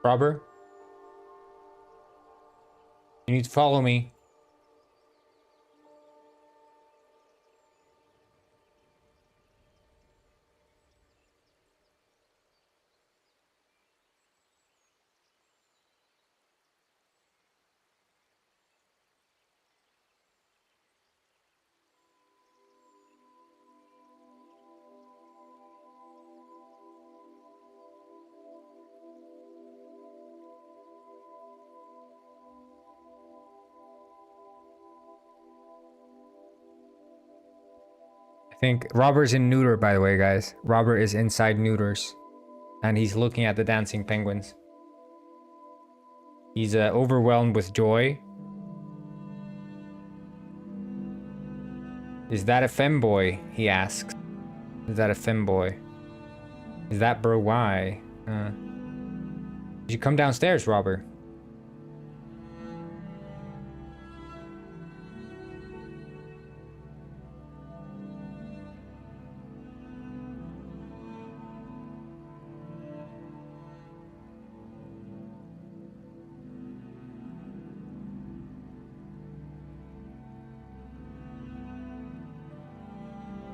Robber? You need to follow me. I think Robber's in neuter, by the way, guys. Robber is inside neuters. And he's looking at the dancing penguins. He's overwhelmed with joy. Is that a femboy? He asks. Is that a femboy? Is that bro why? Did you come downstairs, Robber?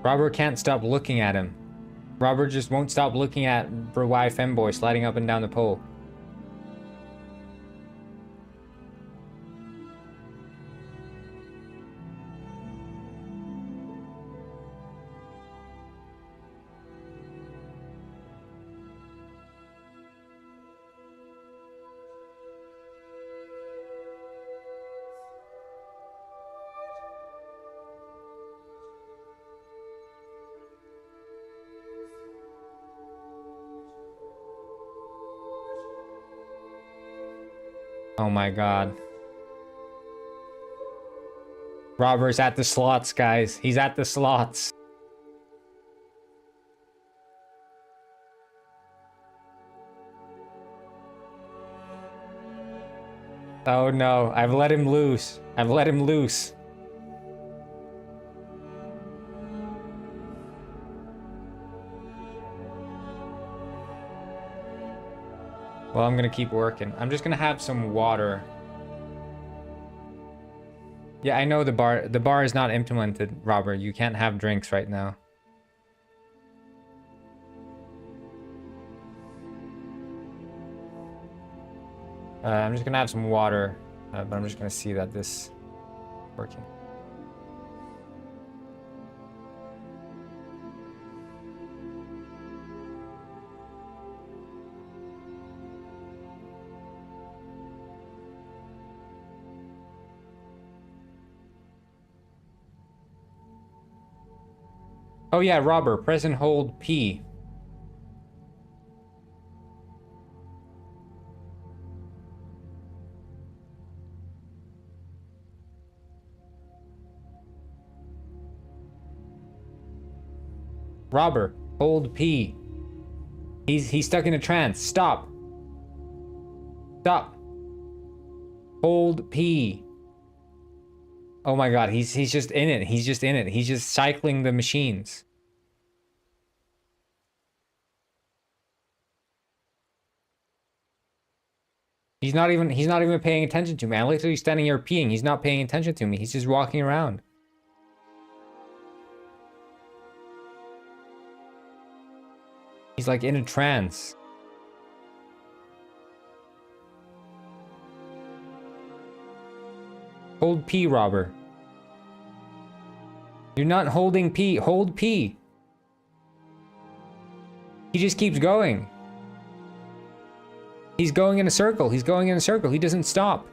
Robert can't stop looking at him. Robert just won't stop looking at Y femboy sliding up and down the pole. Oh my god. Robert's at the slots, guys. He's at the slots. Oh no, I've let him loose. I've let him loose. Well, I'm gonna keep working. I'm just gonna have some water. Yeah, I know the bar is not implemented, Robert. You can't have drinks right now. I'm just gonna have some water, but I'm just gonna see that this is working. Oh yeah, Robert, press and hold P. Robert, hold P. He's stuck in a trance. Stop. Stop. Hold P. Oh my god, he's just in it. He's just in it. He's just cycling the machines. He's not even paying attention to me. I'm literally standing here peeing. He's not paying attention to me. He's just walking around. He's like in a trance. Hold P, Robert. You're not holding P. Hold P. He just keeps going. He's going in a circle. He's going in a circle. He doesn't stop.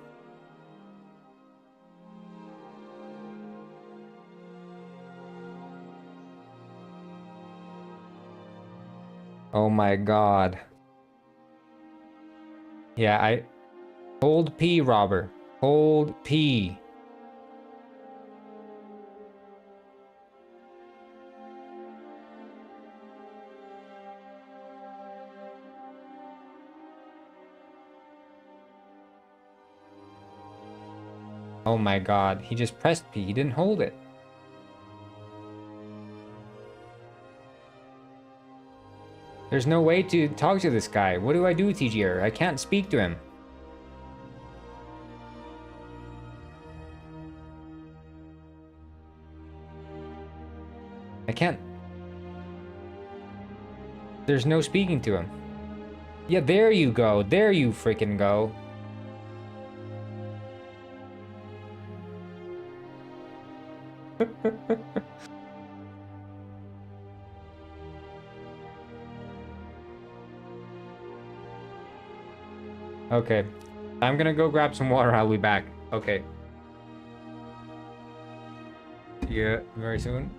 Oh my god. Yeah, hold P, Robert. Hold P. Oh my god, he just pressed P, he didn't hold it. There's no way to talk to this guy. What do I do, TGR? I can't speak to him. I can't. There's no speaking to him. Yeah, there you go. There you freaking go. Okay. I'm gonna go grab some water. I'll be back. Okay. See ya very soon.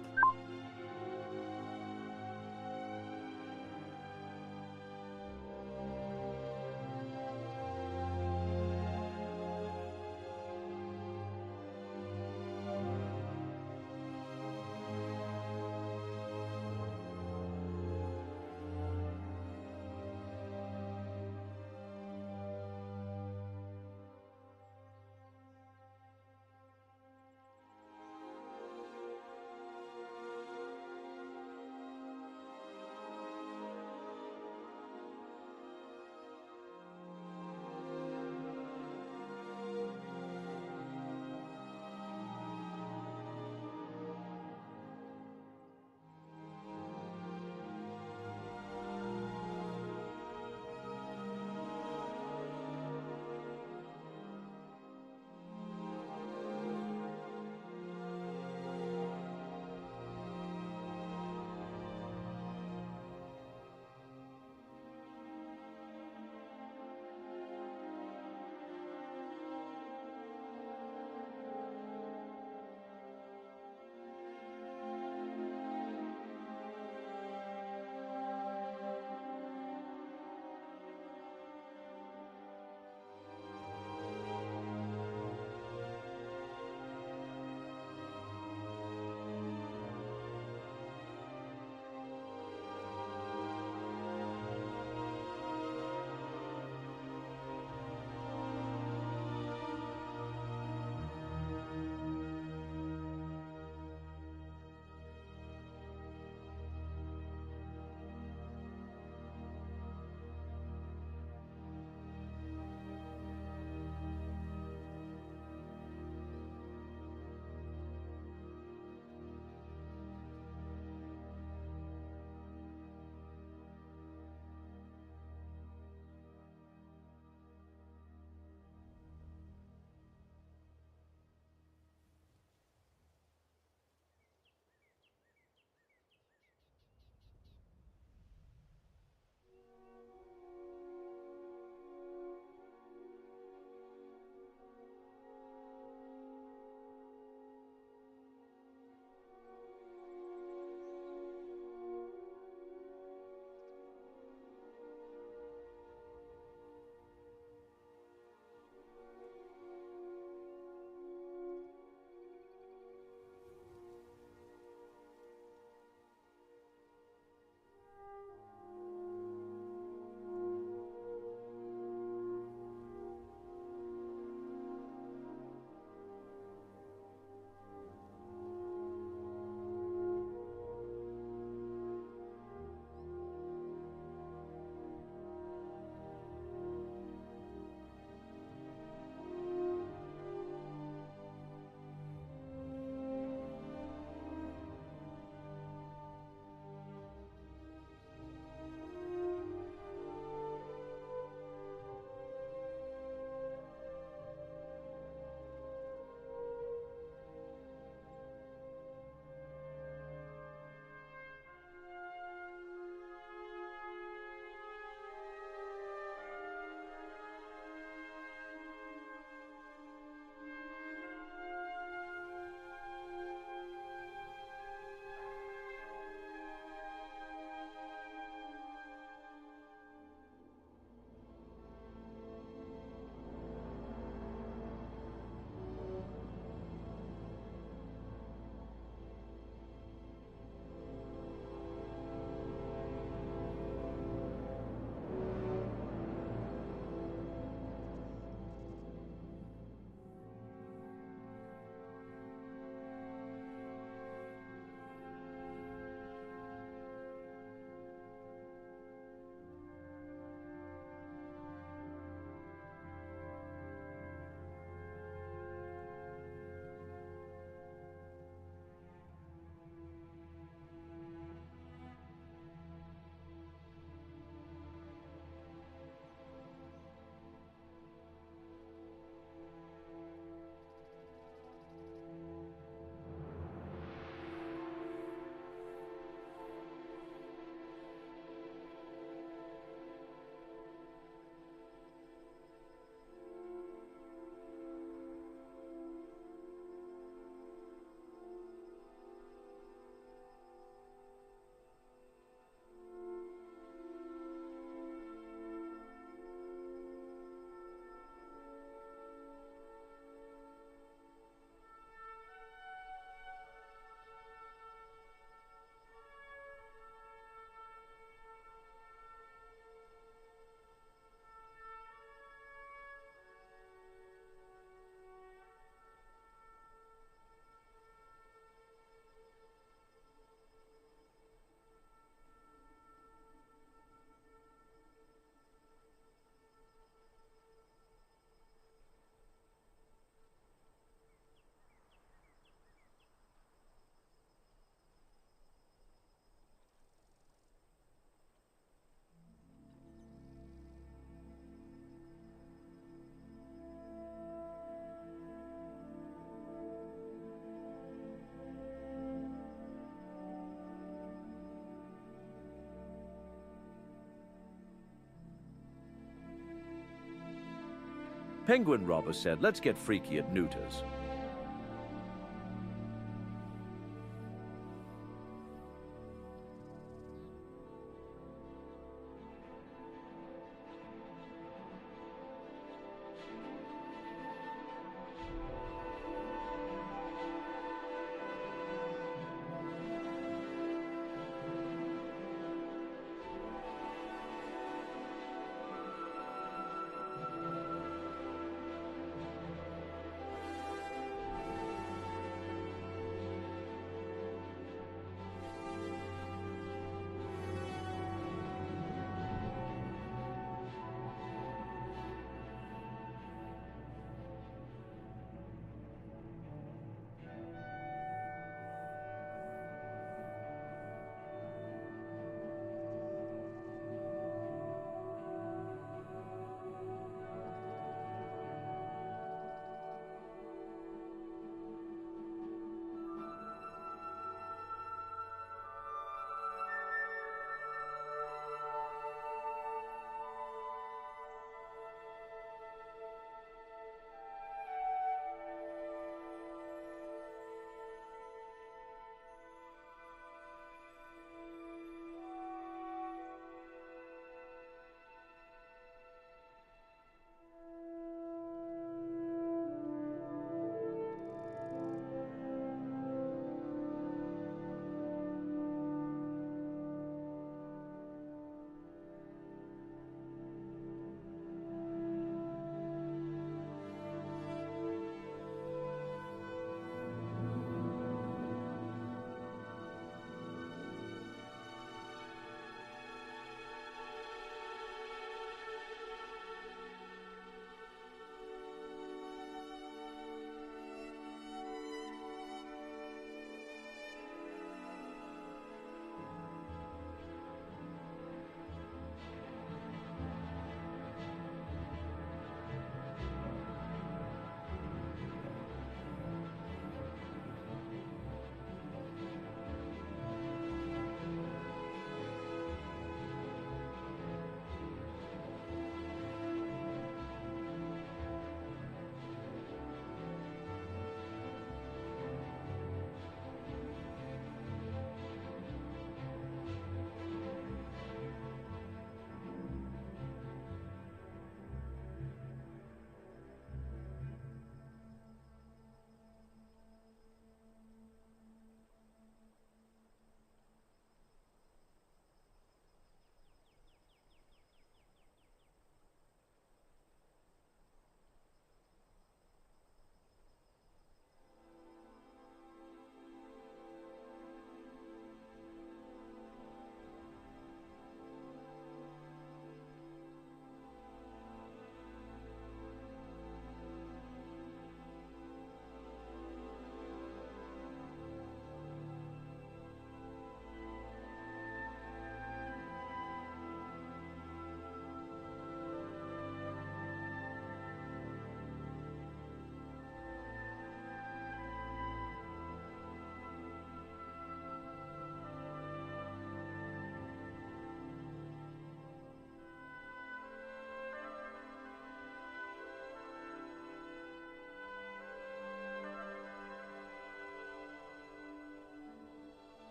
Penguin Robber said, let's get freaky at neuters.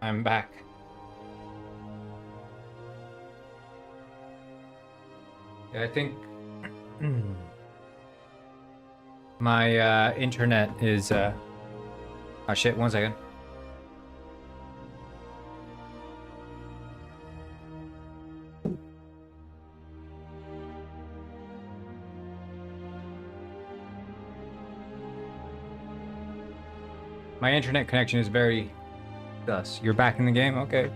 I'm back. Yeah, I think my internet is oh shit, 1 second. My internet connection is very sus. You're back in the game? Okay.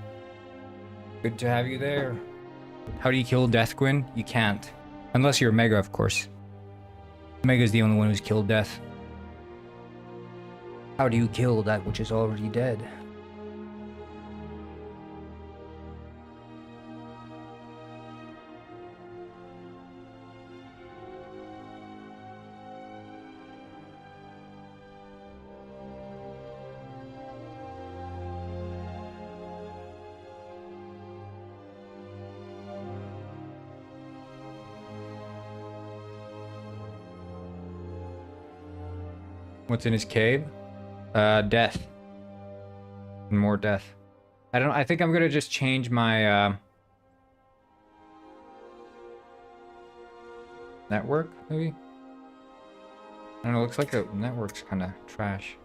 Good to have you there. How do you kill Death, Gwyn? You can't. Unless you're Mega, of course. Mega's the only one who's killed Death. How do you kill that which is already dead? What's in his cave? Death. And more death. I don't know, I think I'm gonna just change my network, maybe? I don't know, looks like the network's kinda trash.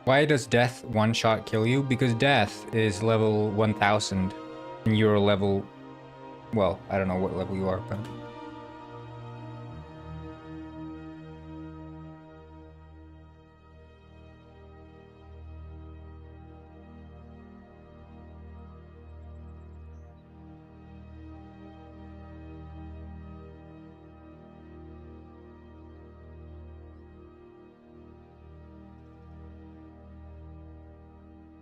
Why does Death one-shot kill you? Because Death is level 1000 and you're level... Well, I don't know what level you are, but...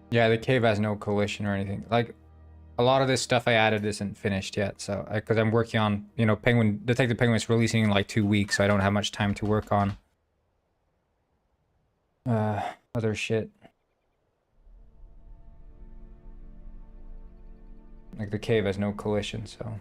Yeah, the cave has no collision or anything. Like, a lot of this stuff I added isn't finished yet, so... Because I'm working on, you know, Detective Penguin's releasing in like 2 weeks, so I don't have much time to work on... other shit. Like, the cave has no collision, so...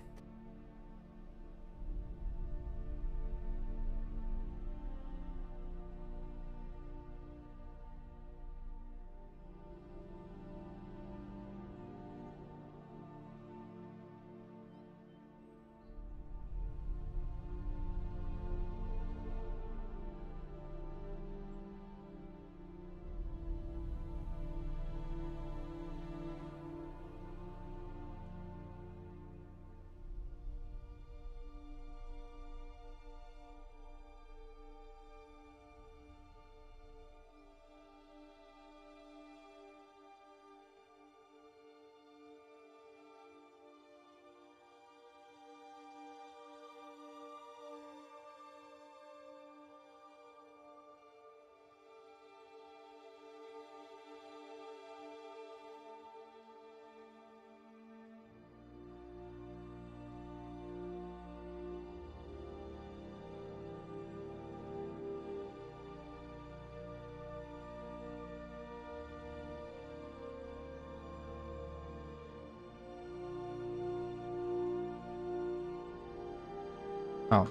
Oh.